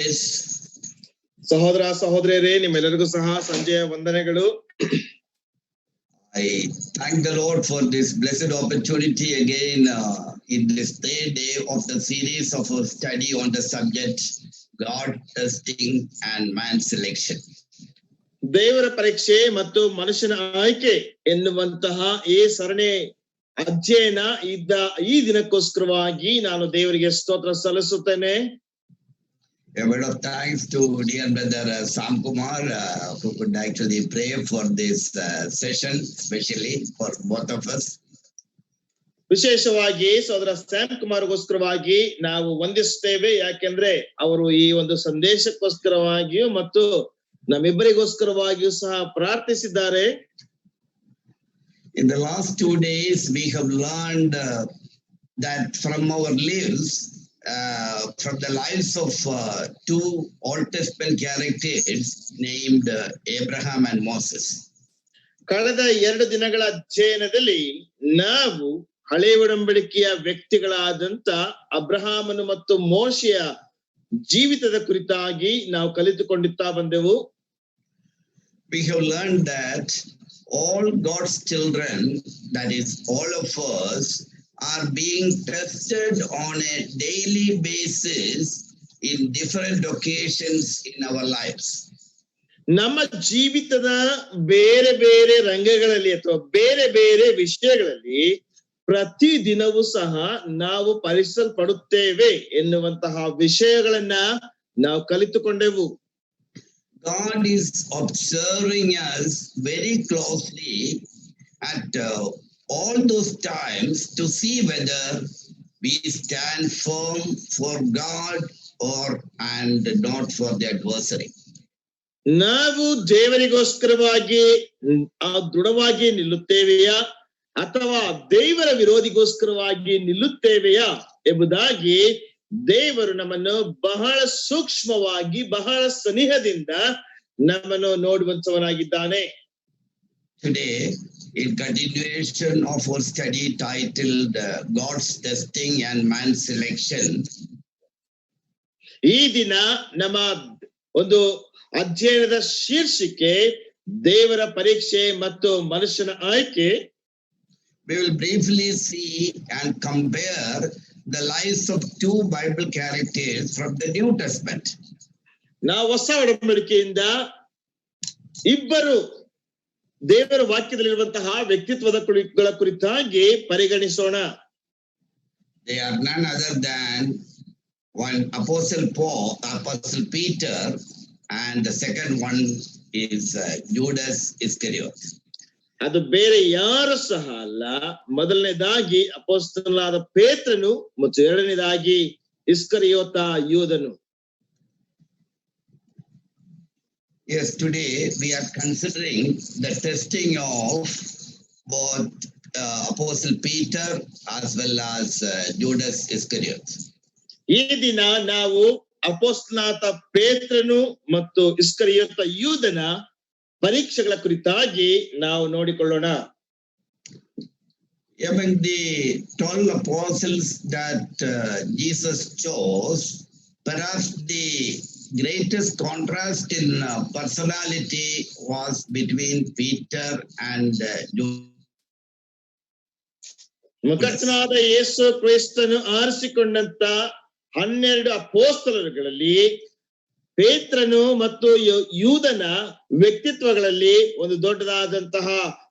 Yes. ಸಹೋದರ ಸಹೋದರಿಯರೇ, ನಿಮ್ಮೆಲ್ಲರಿಗೂ ಸಹ ಸಂಜೆಯ ವಂದನೆಗಳು. I thank the Lord for this blessed opportunity again in this third day of the series of our study on the subject God testing and man selection. ದೇವರ ಪರೀಕ್ಷೆ ಮತ್ತು ಮನುಷ್ಯನ ಆಯ್ಕೆ ಎನ್ನುವಂತಹ ಈ ಸರಣಿ ಅಧ್ಯಯನ ಇದ್ದ ಈ ದಿನಕ್ಕೋಸ್ಕರವಾಗಿ ನಾನು ದೇವರಿಗೆ ಸ್ತೋತ್ರ ಸಲ್ಲಿಸುತ್ತೇನೆ. A word of thanks to dear brother Sam Kumar who could actually pray for this session, especially for both of us. ವಿಶೇಷವಾಗಿ ಸಹೋದರ ಸ್ಯಾಮ್ ಕುಮಾರ್ಗೋಸ್ಕರವಾಗಿ ನಾವು ವಂದಿಸುತ್ತೇವೆ. ಯಾಕೆಂದ್ರೆ ಅವರು ಈ ಒಂದು ಸಂದೇಶಕ್ಕೋಸ್ಕರವಾಗಿಯೂ ಮತ್ತು ನಮ್ಮಿಬ್ಬರಿಗೋಸ್ಕರವಾಗಿಯೂ ಸಹ ಪ್ರಾರ್ಥಿಸಿದ್ದಾರೆ. In the last 2 days we have learned that from our lives, from the lives of two Old Testament characters named Abraham and Moses. ಕಳೆದ 2 ದಿನಗಳ ಅಧ್ಯಯನದಲ್ಲಿ ನಾವು ಹಳೆ ಒಡಂಬಡಿಕೆಯ ವ್ಯಕ್ತಿಗಳಾದಂತ ಅಬ್ರಹಾಮನು ಮತ್ತು ಮೋಶೆಯ ಜೀವಿತದ ಕುರಿತಾಗಿ ನಾವು ಕಲಿತುಕೊಂಡಿತ್ತಾ ಬಂದೆವು. We have learned that all God's children, that is all of us, are being tested on a daily basis in different occasions in our lives. ನಮ್ಮ ಜೀವಿತದ ಬೇರೆ ಬೇರೆ ರಂಗಗಳಲ್ಲಿ ಅಥವಾ ಬೇರೆ ಬೇರೆ ವಿಷಯಗಳಲ್ಲಿ ಪ್ರತಿ ದಿನವೂ ಸಹ ನಾವು ಪರೀಕ್ಷಿಸಲ್ಪಡುತ್ತೇವೆ ಎನ್ನುವಂತಹ ವಿಷಯಗಳನ್ನ ನಾವು ಕಲಿತುಕೊಂಡೆವು. God is observing us very closely at all those times to see whether we stand firm for God and not for the adversary. ನಾವು ದೇವರಿಗೋಸ್ಕರವಾಗಿ ದೃಢವಾಗಿ ನಿಲ್ಲುತ್ತೇವೆಯಾ ಅಥವಾ ದೇವರ ವಿರೋಧಿಗೋಸ್ಕರವಾಗಿ ನಿಲ್ಲುತ್ತೇವೆಯಾ ಎಂಬುದಾಗಿ ದೇವರು ನಮ್ಮನ್ನು ಬಹಳ ಸೂಕ್ಷ್ಮವಾಗಿ ಬಹಳ ಸನಿಹದಿಂದ ನಮ್ಮನ್ನು ನೋಡುವಂತವನಾಗಿದ್ದಾನೆ. Today, in continuation of our study titled God's Testing and Man Selection, ಈ ದಿನ ನಮ್ಮ ಒಂದು ಅಧ್ಯಯನದ ಶೀರ್ಷಿಕೆ ದೇವರ ಪರೀಕ್ಷೆ ಮತ್ತು ಮನುಷ್ಯನ ಆಯ್ಕೆ. we will briefly see and compare the lives of two Bible characters from the New Testament. ನಾವು ಹೊಸ ಒಡಂಬಡಿಕೆಯಿಂದ ಇಬ್ಬರು ದೇವರ ವಾಕ್ಯದಲ್ಲಿರುವಂತಹ ವ್ಯಕ್ತಿತ್ವದ ಕುರಿತಾಗಿ ಪರಿಗಣಿಸೋಣ. They are none other than one Apostle Peter, and the second one is Judas Iscariot. ಅದು ಬೇರೆ ಯಾರು ಸಹ ಅಲ್ಲ. ಮೊದಲನೇದಾಗಿ ಅಪೊಸ್ತಲನಾದ ಪೇತ್ರನು ಮತ್ತು ಎರಡನೇದಾಗಿ ಇಸ್ಕರಿಯೋತ ಯೂದನು. Yes, today we are considering the testing of both Apostle Peter as well as Judas Iscariot. ಈ ದಿನ ನಾವು ಅಪೊಸ್ತಲನಾದ ಪೇತ್ರನು ಮತ್ತು ಇಸ್ಕರಿಯೋತ ಯೂದನ ಪರೀಕ್ಷೆಗಳ ಕುರಿತಾಗಿ ನಾವು ನೋಡಿಕೊಳ್ಳೋಣ. Among the 12 apostles that Jesus chose, perhaps the greatest contrast in personality was between Peter and Judas. ಕರ್ತನಾದ ಯೇಸು ಕ್ರಿಸ್ತನು ಆರಿಸಿಕೊಂಡಂತ 12 ಅಪೊಸ್ತಲರುಗಳಲ್ಲಿ ಪೇತ್ರನು ಮತ್ತು ಯೂದನ ವ್ಯಕ್ತಿತ್ವಗಳಲ್ಲಿ ಒಂದು ದೊಡ್ಡದಾದಂತಹ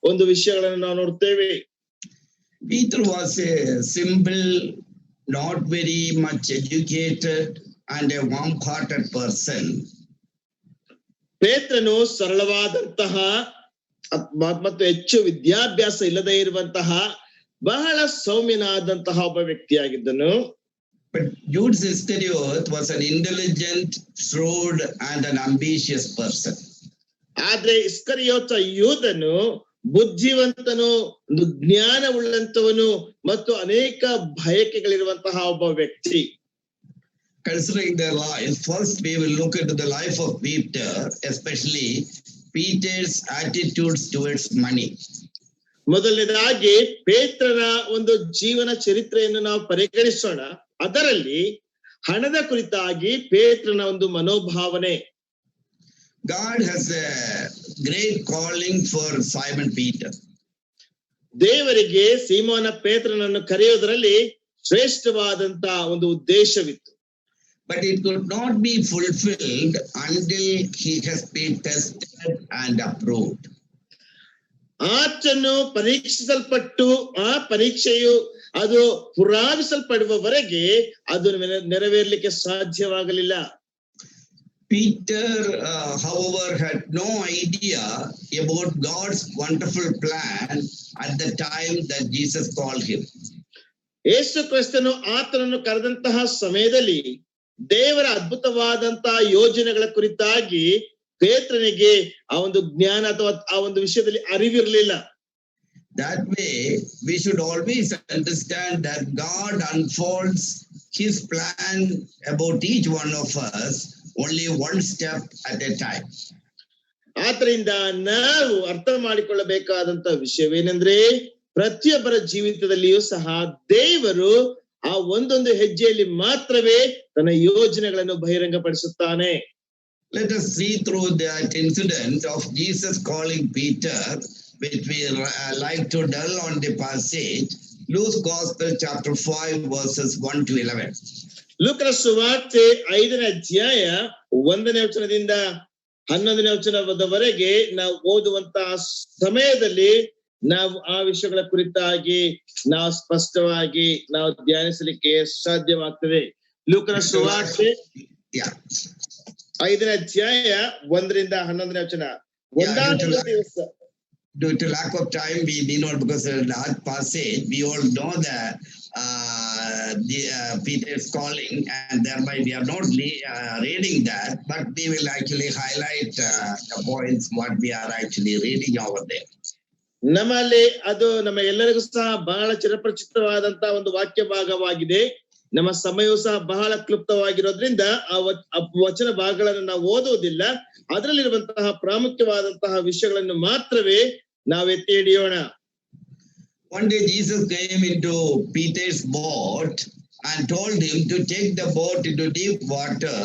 ಒಂದು ವಿಷಯಗಳನ್ನು ನಾವು ನೋಡ್ತೇವೆ. Peter was a simple, not very much educated and a warm-hearted person. ಪೇತ್ರನು ಸರಳವಾದಂತಹ ಮತ್ತು ಹೆಚ್ಚು ವಿದ್ಯಾಭ್ಯಾಸ ಇಲ್ಲದೆ ಇರುವಂತಹ ಬಹಳ ಸೌಮ್ಯನಾದಂತಹ ಒಬ್ಬ ವ್ಯಕ್ತಿಯಾಗಿದ್ದನು. But Judas Iscariot was an intelligent, shrewd, and an ambitious person. ಆದ್ರೆ ಇಸ್ಕರಿಯೋತ ಯೂದನು ಬುದ್ಧಿವಂತನು, ಜ್ಞಾನವುಳ್ಳಂತವನು ಮತ್ತು ಅನೇಕ ಬಯಕೆಗಳಿರುವಂತಹ ಒಬ್ಬ ವ್ಯಕ್ತಿ. Considering their life, first we will look into the life of Peter, especially Peter's attitudes towards money. ಮೊದಲನೇದಾಗಿ ಪೇತ್ರನ ಒಂದು ಜೀವನ ಚರಿತ್ರೆಯನ್ನು ನಾವು ಪರಿಗಣಿಸೋಣ. ಅದರಲ್ಲಿ ಹಣದ ಕುರಿತಾಗಿ ಪೇತ್ರನ ಒಂದು ಮನೋಭಾವನೆ. God has a great calling for Simon Peter. ದೇವರಿಗೆ ಸೀಮೋನ ಪೇತ್ರನನ್ನು ಕರೆಯುವುದರಲ್ಲಿ ಶ್ರೇಷ್ಠವಾದಂತ ಒಂದು ಉದ್ದೇಶವಿತ್ತು. But it could not be fulfilled until he has been tested and approved. ಆತನು ಪರೀಕ್ಷಿಸಲ್ಪಟ್ಟು ಆ ಪರೀಕ್ಷೆಯು ಅದು ಪುರಾವಿಸಲ್ಪಡುವವರೆಗೆ ಅದು ನೆರವೇರ್ಲಿಕ್ಕೆ ಸಾಧ್ಯವಾಗಲಿಲ್ಲ. Peter, however, had no idea about God's wonderful plan at the time that Jesus called him. ಯೇಸು ಕ್ರಿಸ್ತನು ಆತನನ್ನು ಕರೆದಂತಹ ಸಮಯದಲ್ಲಿ ದೇವರ ಅದ್ಭುತವಾದಂತಹ ಯೋಜನೆಗಳ ಕುರಿತಾಗಿ ಪೇತ್ರನಿಗೆ ಆ ಒಂದು ಜ್ಞಾನ ಅಥವಾ ಆ ಒಂದು ವಿಷಯದಲ್ಲಿ ಅರಿವಿರಲಿಲ್ಲ. That way, we should always understand that God unfolds his plan about each one of us only one step at a time. ಆದ್ರಿಂದ ನಾವು ಅರ್ಥ ಮಾಡಿಕೊಳ್ಳಬೇಕಾದಂತ ವಿಷಯವೇನೆಂದ್ರೆ ಪ್ರತಿಯೊಬ್ಬರ ಜೀವಿತದಲ್ಲಿಯೂ ಸಹ ದೇವರು ಆ ಒಂದೊಂದು ಹೆಜ್ಜೆಯಲ್ಲಿ ಮಾತ್ರವೇ ತನ್ನ ಯೋಜನೆಗಳನ್ನು ಬಹಿರಂಗಪಡಿಸುತ್ತಾನೆ. Let us see through that incident of Jesus calling Peter, which we like to dwell on the passage, Luke's Gospel chapter 5 verses 1 to 11. ಲೂಕನ ಸುವಾರ್ತೆ 5ನೇ ಅಧ್ಯಾಯ 1ನೇ ವಚನದಿಂದ 11ನೇ ವಚನದವರೆಗೆ ನಾವು ಓದುವಂತಹ ಸಮಯದಲ್ಲಿ ನಾವು ಆ ವಿಷಯಗಳ ಕುರಿತಾಗಿ ನಾವು ಸ್ಪಷ್ಟವಾಗಿ ನಾವು ಧ್ಯಾನಿಸಲಿಕ್ಕೆ ಸಾಧ್ಯವಾಗ್ತದೆ. ಲೂಕನ ಸುವಾರ್ತೆ 5ನೇ ಅಧ್ಯಾಯ 1ರಿಂದ 11ನೇ ವಚನ. Due to lack of time, we need not, because of that passage, we all know that Peter's calling, and thereby we are not reading that, but we will actually highlight the points what we are actually reading over there. ನಮ್ಮಲ್ಲಿ ಅದು ನಮ್ಮ ಎಲ್ಲರಿಗೂ ಸಹ ಬಹಳ ಚಿರಪರಿಚಿತವಾದಂತ ಒಂದು ವಾಕ್ಯ ಭಾಗವಾಗಿದೆ. ನಮ್ಮ ಸಮಯವು ಸಹ ಬಹಳ ಕ್ಲುಪ್ತವಾಗಿರೋದ್ರಿಂದ ಆ ವಚನ ಭಾಗಗಳನ್ನು ನಾವು ಓದುವುದಿಲ್ಲ. ಅದರಲ್ಲಿರುವಂತಹ ಪ್ರಾಮುಖ್ಯವಾದಂತಹ ವಿಷಯಗಳನ್ನು ಮಾತ್ರವೇ ನಾವು ಎತ್ತಿ ಹಿಡಿಯೋಣ. One day Jesus came into Peter's boat and told him to take the boat into deep water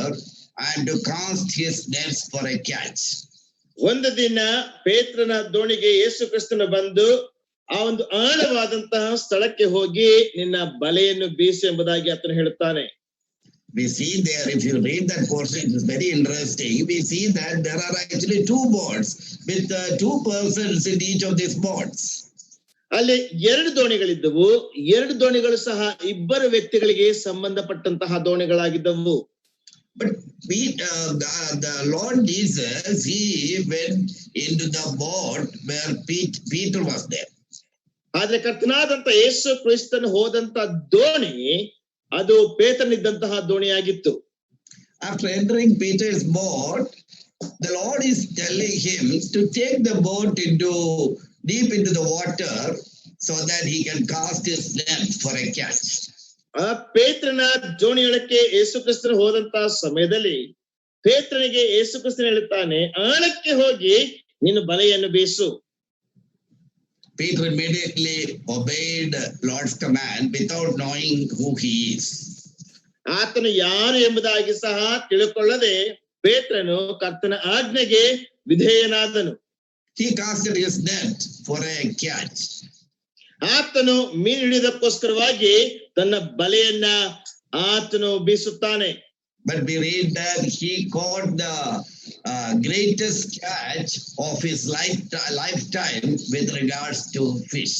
and to cast his nets for a catch. ಒಂದು ದಿನ ಪೇತ್ರನ ದೋಣಿಗೆ ಯೇಸು ಕ್ರಿಸ್ತನು ಬಂದು ಆ ಒಂದು ಆಳವಾದಂತಹ ಸ್ಥಳಕ್ಕೆ ಹೋಗಿ ನಿನ್ನ ಬಲೆಯನ್ನು ಬೀಸು ಎಂಬುದಾಗಿ ಆತನು ಹೇಳುತ್ತಾನೆ. We see there, if you read that portion, it is very interesting. We see that there are actually two boats with two persons in each of these boats. ಅಲ್ಲಿ 2 ದೋಣಿಗಳಿದ್ದವು. 2 ದೋಣಿಗಳು ಸಹ ಇಬ್ಬರು ವ್ಯಕ್ತಿಗಳಿಗೆ ಸಂಬಂಧಪಟ್ಟಂತಹ ದೋಣಿಗಳಾಗಿದ್ದವು. But the Lord Jesus, he went into the boat where Peter was there. ಆದ್ರೆ ಕರ್ತನಾದಂತ ಯೇಸು ಕ್ರಿಸ್ತನು ಹೋದಂತ ದೋಣಿ ಅದು ಪೇತ್ರನಿದ್ದಂತಹ ದೋಣಿಯಾಗಿತ್ತು. After entering Peter's boat, the Lord is telling him to take the boat deep into the water so that he can cast his net for a catch. ಆ ಪೇತ್ರನ ದೋಣಿಯೊಳಕ್ಕೆ ಯೇಸು ಕ್ರಿಸ್ತನು ಹೋದಂತಹ ಸಮಯದಲ್ಲಿ ಪೇತ್ರನಿಗೆ ಯೇಸು ಕ್ರಿಸ್ತನು ಹೇಳುತ್ತಾನೆ, ಆಳಕ್ಕೆ ಹೋಗಿ ನೀನು ಬಲೆಯನ್ನು ಬೀಸು. Peter immediately obeyed Lord's command without knowing who he is. ಆತನು ಯಾರು ಎಂಬುದಾಗಿ ಸಹ ತಿಳ್ಕೊಳ್ಳದೆ ಪೇತ್ರನು ಕರ್ತನ ಆಜ್ಞೆಗೆ ವಿಧೇಯನಾದನು. He casted his net for a catch. ಆತನು ಮೀನು ಹಿಡಿಯೋದಕ್ಕೋಸ್ಕರವಾಗಿ ತನ್ನ ಬಲೆಯನ್ನ ಆತನು ಬೀಸುತ್ತಾನೆ. But we read that he caught the greatest catch of his lifetime with regards to fish.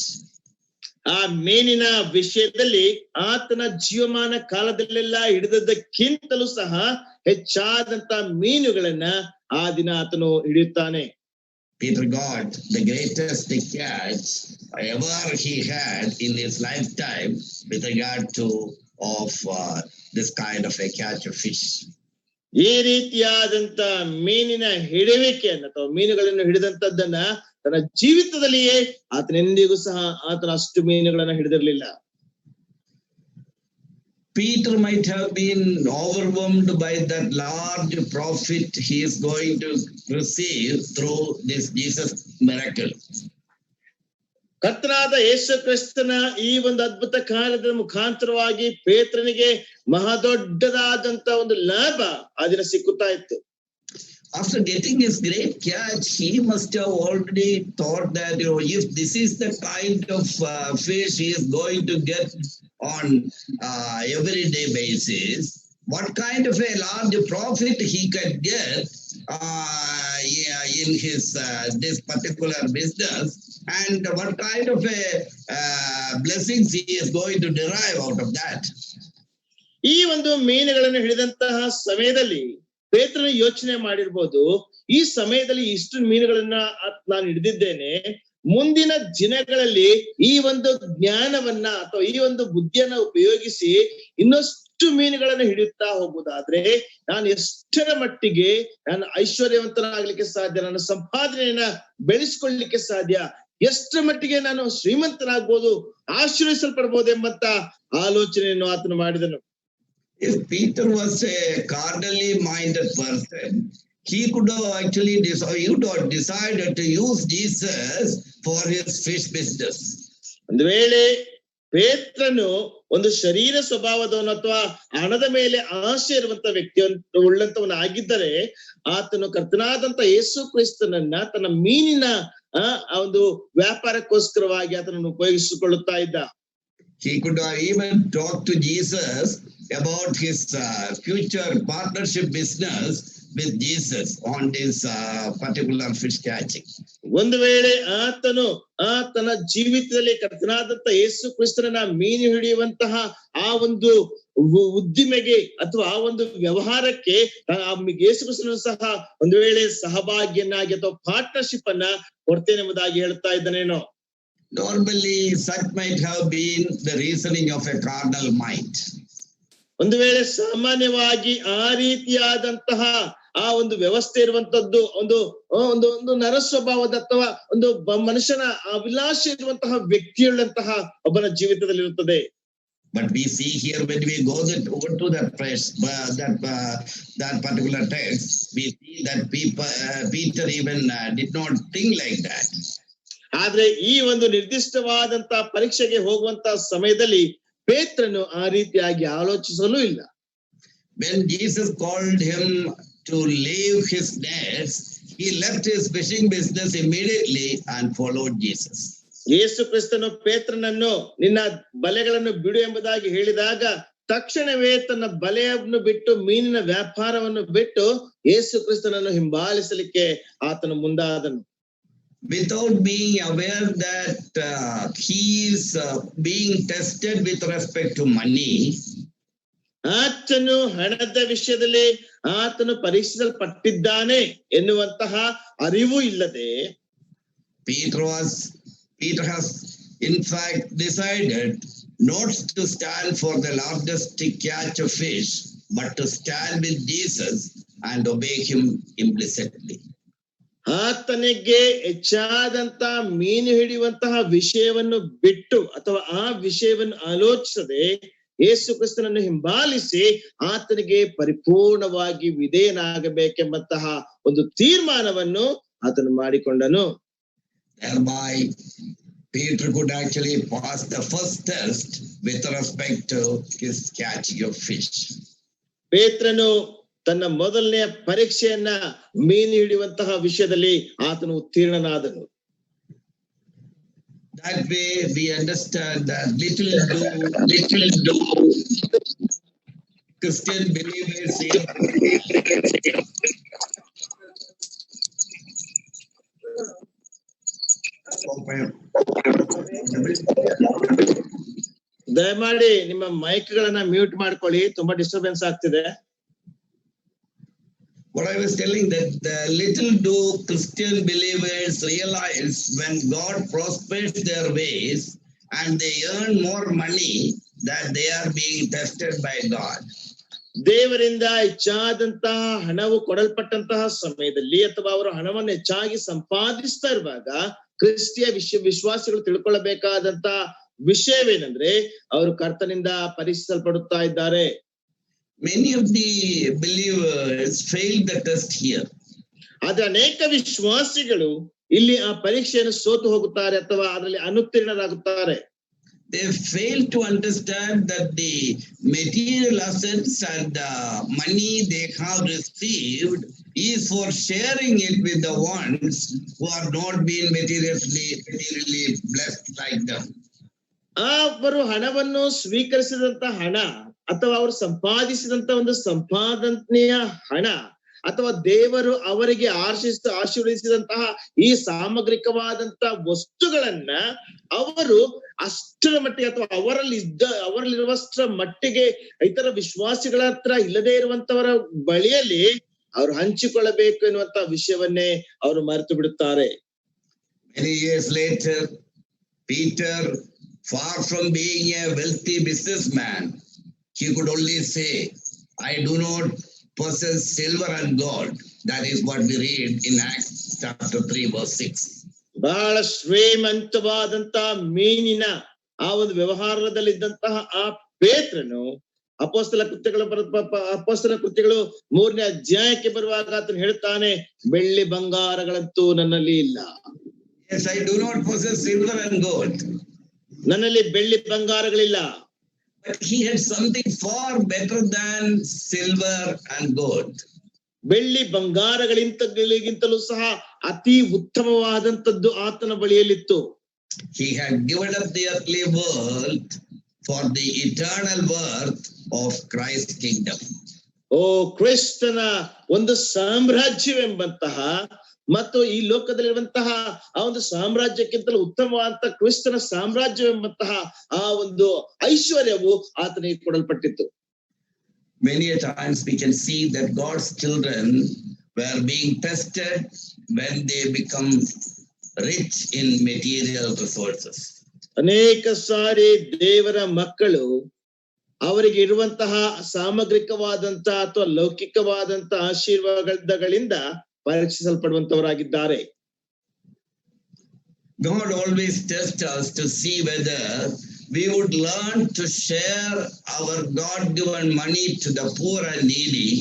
ಆ ಮೀನಿನ ವಿಷಯದಲ್ಲಿ ಆತನ ಜೀವಮಾನ ಕಾಲದಲ್ಲೆಲ್ಲ ಹಿಡಿದದ್ದಕ್ಕಿಂತಲೂ ಸಹ ಹೆಚ್ಚಾದಂತ ಮೀನುಗಳನ್ನ ಆ ದಿನ ಆತನು ಹಿಡಿಯುತ್ತಾನೆ. Peter got the greatest catch ever he had in his lifetime with regard to this kind of a catch of fish. ಈ ರೀತಿಯಾದಂತ ಮೀನಿನ ಹಿಡಿಯುವಿಕೆಯನ್ನು ಅಥವಾ ಮೀನುಗಳನ್ನು ಹಿಡಿದಂತದ್ದನ್ನ ತನ್ನ ಜೀವಿತದಲ್ಲಿಯೇ ಆತನೆಂದಿಗೂ ಸಹ ಆತನ ಅಷ್ಟು ಮೀನುಗಳನ್ನ ಹಿಡಿದಿರಲಿಲ್ಲ. Peter might have been overwhelmed by that large profit he is going to receive through this Jesus miracle. ಕರ್ತನಾದ ಯೇಸು ಕ್ರಿಸ್ತನ ಈ ಒಂದು ಅದ್ಭುತ ಕಾರ್ಯದ ಮುಖಾಂತರವಾಗಿ ಪೇತ್ರನಿಗೆ ಮಹಾದೊಡ್ಡದಾದಂತ ಒಂದು ಲಾಭ ಆ ದಿನ ಸಿಕ್ಕುತ್ತಾ ಇತ್ತು. After getting this great catch, he must have already thought that, if this is the kind of fish he is going to get on everyday basis, what kind of a large profit he can get in his this particular business, and what kind of a blessings he is going to derive out of that. ಈ ಒಂದು ಮೀನುಗಳನ್ನು ಹಿಡಿದಂತಹ ಸಮಯದಲ್ಲಿ ಪೇತ್ರನು ಯೋಚನೆ ಮಾಡಿರ್ಬೋದು, ಈ ಸಮಯದಲ್ಲಿ ಇಷ್ಟು ಮೀನುಗಳನ್ನ ನಾನು ಹಿಡಿದಿದ್ದೇನೆ, ಮುಂದಿನ ದಿನಗಳಲ್ಲಿ ಈ ಒಂದು ಜ್ಞಾನವನ್ನ ಅಥವಾ ಈ ಒಂದು ಬುದ್ಧಿಯನ್ನ ಉಪಯೋಗಿಸಿ ಇನ್ನಷ್ಟು ಮೀನುಗಳನ್ನು ಹಿಡಿಯುತ್ತಾ ಹೋಗುವುದಾದ್ರೆ ನಾನು ಎಷ್ಟರ ಮಟ್ಟಿಗೆ ನಾನು ಐಶ್ವರ್ಯವಂತನಾಗ್ಲಿಕ್ಕೆ ಸಾಧ್ಯ, ನನ್ನ ಸಂಪಾದನೆಯನ್ನ ಬೆಳೆಸ್ಕೊಳ್ಳಿಕ್ಕೆ ಸಾಧ್ಯ, ಎಷ್ಟರ ಮಟ್ಟಿಗೆ ನಾನು ಶ್ರೀಮಂತನಾಗ್ಬೋದು, ಆಶೀರ್ವಿಸಲ್ಪಡ್ಬೋದು ಎಂಬಂತ ಆಲೋಚನೆಯನ್ನು ಆತನು ಮಾಡಿದನು. If Peter was a carnally minded person, he could have actually decided to use Jesus for his fish business. ಒಂದು ವೇಳೆ ಪೇತ್ರನು ಒಂದು ಶರೀರ ಸ್ವಭಾವದವನು ಅಥವಾ ಹಣದ ಮೇಲೆ ಆಸೆ ಇರುವಂತ ವ್ಯಕ್ತಿ ಉಳ್ಳಂತವನು ಆಗಿದ್ದರೆ ಆತನು ಕರ್ತನಾದಂತ ಯೇಸು ಕ್ರಿಸ್ತನನ್ನ ತನ್ನ ಮೀನಿನ ಒಂದು ವ್ಯಾಪಾರಕ್ಕೋಸ್ಕರವಾಗಿ ಆತನನ್ನು ಉಪಯೋಗಿಸಿಕೊಳ್ಳುತ್ತಾ ಇದ್ದ. He could have even talked to Jesus about his future partnership business with Jesus on this particular fish catching. ಒಂದು ವೇಳೆ ಆತನು ತನ್ನ ಜೀವಿತದಲ್ಲಿ ಕರ್ತನಾದಂತ ಯೇಸು ಕ್ರಿಸ್ತನ ಮೀನು ಹಿಡಿಯುವಂತಹ ಆ ಒಂದು ಉದ್ದಿಮೆಗೆ ಅಥವಾ ಆ ಒಂದು ವ್ಯವಹಾರಕ್ಕೆ ಯೇಸು ಕ್ರಿಸ್ತನು ಸಹ ಒಂದು ವೇಳೆ ಸಹಭಾಗಿಯನ್ನಾಗಿ ಅಥವಾ ಪಾರ್ಟ್ನರ್ಶಿಪ್ ಅನ್ನ ಕೊಡ್ತೇನೆಂಬುದಾಗಿ ಹೇಳ್ತಾ ಇದ್ದಾನೇನೋ. Normally, such might have been the reasoning of a carnal mind. ಒಂದು ವೇಳೆ ಸಾಮಾನ್ಯವಾಗಿ ಆ ರೀತಿಯಾದಂತಹ ಆ ಒಂದು ವ್ಯವಸ್ಥೆ ಇರುವಂತದ್ದು ಒಂದು ಒಂದು ಒಂದು ನರ ಸ್ವಭಾವದ ಅಥವಾ ಒಂದು ಮನುಷ್ಯನ ಅಭಿಲಾಷೆ ಇರುವಂತಹ ವ್ಯಕ್ತಿಯುಳ್ಳಂತಹ ಒಬ್ಬನ ಜೀವಿತದಲ್ಲಿ ಇರುತ್ತದೆ. But we see here when we go to that particular text, we see that Peter even did not think like that. ಆದ್ರೆ ಈ ಒಂದು ನಿರ್ದಿಷ್ಟವಾದಂತ ಪರೀಕ್ಷೆಗೆ ಹೋಗುವಂತ ಸಮಯದಲ್ಲಿ ಪೇತ್ರನು ಆ ರೀತಿಯಾಗಿ ಆಲೋಚಿಸಲು ಇಲ್ಲ. When Jesus called him to leave his nets, he left his fishing business immediately and followed Jesus. ಯೇಸು ಕ್ರಿಸ್ತನು ಪೇತ್ರನನ್ನು ನಿನ್ನ ಬಲೆಗಳನ್ನು ಬಿಡು ಎಂಬುದಾಗಿ ಹೇಳಿದಾಗ ತಕ್ಷಣವೇ ತನ್ನ ಬಲೆಯನ್ನು ಬಿಟ್ಟು ಮೀನಿನ ವ್ಯಾಪಾರವನ್ನು ಬಿಟ್ಟು ಯೇಸು ಕ್ರಿಸ್ತನನ್ನು ಹಿಂಬಾಲಿಸಲಿಕ್ಕೆ ಆತನು ಮುಂದಾದನು. Without being aware that he is being tested with respect to money, ಆತನು ಹಣದ ವಿಷಯದಲ್ಲಿ ಆತನು ಪರೀಕ್ಷಿಸಲ್ಪಟ್ಟಿದ್ದಾನೆ ಎನ್ನುವಂತಹ ಅರಿವು ಇಲ್ಲದೆ Peter has in fact decided not to stand for the largest catch of fish, but to stand with Jesus and obey him implicitly. ಆತನಿಗೆ ಹೆಚ್ಚಾದಂತ ಮೀನು ಹಿಡಿಯುವಂತಹ ವಿಷಯವನ್ನು ಬಿಟ್ಟು ಅಥವಾ ಆ ವಿಷಯವನ್ನು ಆಲೋಚಿಸದೆ ಯೇಸು ಕ್ರಿಸ್ತನನ್ನು ಹಿಂಬಾಲಿಸಿ ಆತನಿಗೆ ಪರಿಪೂರ್ಣವಾಗಿ ವಿಧೇಯನಾಗಬೇಕೆಂಬಂತಹ ಒಂದು ತೀರ್ಮಾನವನ್ನು ಆತನು ಮಾಡಿಕೊಂಡನು. Thereby Peter could actually pass the first test with respect to his catching of fish. ಪೇತ್ರನು ತನ್ನ ಮೊದಲನೆಯ ಪರೀಕ್ಷೆಯನ್ನ ಮೀನು ಹಿಡಿಯುವಂತಹ ವಿಷಯದಲ್ಲಿ ಆತನು ಉತ್ತೀರ್ಣನಾದನು. That way we understand that little do Christian believers ದಯಮಾಡಿ ನಿಮ್ಮ ಮೈಕ್ ಗಳನ್ನ ಮ್ಯೂಟ್ ಮಾಡ್ಕೊಳ್ಳಿ, ತುಂಬಾ ಡಿಸ್ಟರ್ಬೆನ್ಸ್ ಆಗ್ತಿದೆ. What I was telling, that the little do Christian believers realize when God prospers their ways and they earn more money, that they are being tested by God. ದೇವರಿಂದ ಹೆಚ್ಚಾದಂತಹ ಹಣವು ಕೊಡಲ್ಪಟ್ಟಂತಹ ಸಮಯದಲ್ಲಿ ಅಥವಾ ಅವರು ಹಣವನ್ನು ಹೆಚ್ಚಾಗಿ ಸಂಪಾದಿಸ್ತಾ ಇರುವಾಗ ಕ್ರಿಸ್ತಿಯ ವಿಶ್ವಾಸಿಗಳು ತಿಳ್ಕೊಳ್ಳಬೇಕಾದಂತಹ ವಿಷಯವೇನೆಂದ್ರೆ ಅವರು ಕರ್ತನಿಂದ ಪರೀಕ್ಷಿಸಲ್ಪಡುತ್ತಾ ಇದ್ದಾರೆ. Many of the believers failed the test here. ಆದ್ರೆ ಅನೇಕ ವಿಶ್ವಾಸಿಗಳು ಇಲ್ಲಿ ಆ ಪರೀಕ್ಷೆಯನ್ನು ಸೋತು ಹೋಗುತ್ತಾರೆ ಅಥವಾ ಅದರಲ್ಲಿ ಅನುತ್ತೀರ್ಣರಾಗುತ್ತಾರೆ. They fail to understand that the material assets and the money they have received is for sharing it with the ones who are not being materially blessed like them. ಅವರು ಹಣವನ್ನು ಸ್ವೀಕರಿಸಿದಂತ ಹಣ ಅಥವಾ ಅವರು ಸಂಪಾದಿಸಿದಂತ ಒಂದು ಸಂಪಾದನೆಯ ಹಣ ಅಥವಾ ದೇವರು ಅವರಿಗೆ ಆಶೀರ್ವದಿಸಿದಂತಹ ಈ ಸಾಮಗ್ರಿಕವಾದಂತಹ ವಸ್ತುಗಳನ್ನ ಅವರು ಅಷ್ಟರ ಮಟ್ಟಿಗೆ ಅಥವಾ ಅವರಲ್ಲಿರುವಷ್ಟರ ಮಟ್ಟಿಗೆ ಇತರ ವಿಶ್ವಾಸಿಗಳ ಹತ್ರ ಇಲ್ಲದೆ ಇರುವಂತವರ ಬಳಿಯಲ್ಲಿ ಅವರು ಹಂಚಿಕೊಳ್ಳಬೇಕು ಎನ್ನುವಂತ ವಿಷಯವನ್ನೇ ಅವರು ಮರೆತು ಬಿಡುತ್ತಾರೆ. Many years later, Peter, far from being a wealthy businessman, he could only say, I do not possess silver and gold. That is what we read in Acts chapter 3 verse 6. ಬಹಳ ಶ್ರೀಮಂತವಾದಂತ ಮೀನಿನ ಆ ಒಂದು ವ್ಯವಹಾರದಲ್ಲಿದ್ದಂತಹ ಆ ಪೇತ್ರನು ಅಪೊಸ್ತಲ ಕೃತ್ಯಗಳು 3ನೇ ಅಧ್ಯಾಯಕ್ಕೆ ಬರುವಾಗ ಆತನು ಹೇಳ್ತಾನೆ, ಬೆಳ್ಳಿ ಬಂಗಾರಗಳಂತೂ ನನ್ನಲ್ಲಿ ಇಲ್ಲ. Yes, I do not possess silver and gold. ನನ್ನಲ್ಲಿ ಬೆಳ್ಳಿ ಬಂಗಾರಗಳಿಲ್ಲ. But he had something far better than silver and gold. ಬೆಳ್ಳಿ ಬಂಗಾರಗಳಿಗಿಂತಲೂ ಸಹ ಅತಿ ಉತ್ತಮವಾದಂತದ್ದು ಆತನ ಬಳಿಯಲ್ಲಿತ್ತು. He had given up the earthly world for the eternal worth of Christ's kingdom. ಓ ಕ್ರಿಸ್ತನ ಒಂದು ಸಾಮ್ರಾಜ್ಯವೆಂಬಂತಹ ಮತ್ತು ಈ ಲೋಕದಲ್ಲಿರುವಂತಹ ಆ ಒಂದು ಸಾಮ್ರಾಜ್ಯಕ್ಕಿಂತಲೂ ಉತ್ತಮವಾದಂತಹ ಕ್ರಿಸ್ತನ ಸಾಮ್ರಾಜ್ಯವೆಂಬಂತಹ ಆ ಒಂದು ಐಶ್ವರ್ಯವು ಆತನಿಗೆ ಕೊಡಲ್ಪಟ್ಟಿತ್ತು. Many a times we can see that God's children were being tested when they become rich in material resources. ಅನೇಕ ಸಾರಿ ದೇವರ ಮಕ್ಕಳು ಅವರಿಗೆ ಇರುವಂತಹ ಸಾಮಗ್ರಿಕವಾದಂತಹ ಅಥವಾ ಲೌಕಿಕವಾದಂತಹ ಆಶೀರ್ವಾದಗಳಿಂದ ಪರೀಕ್ಷಿಸಲ್ಪಡುವಂತವರಾಗಿದ್ದಾರೆ. God always tests us to see whether we would learn to share our God-given money to the poor and needy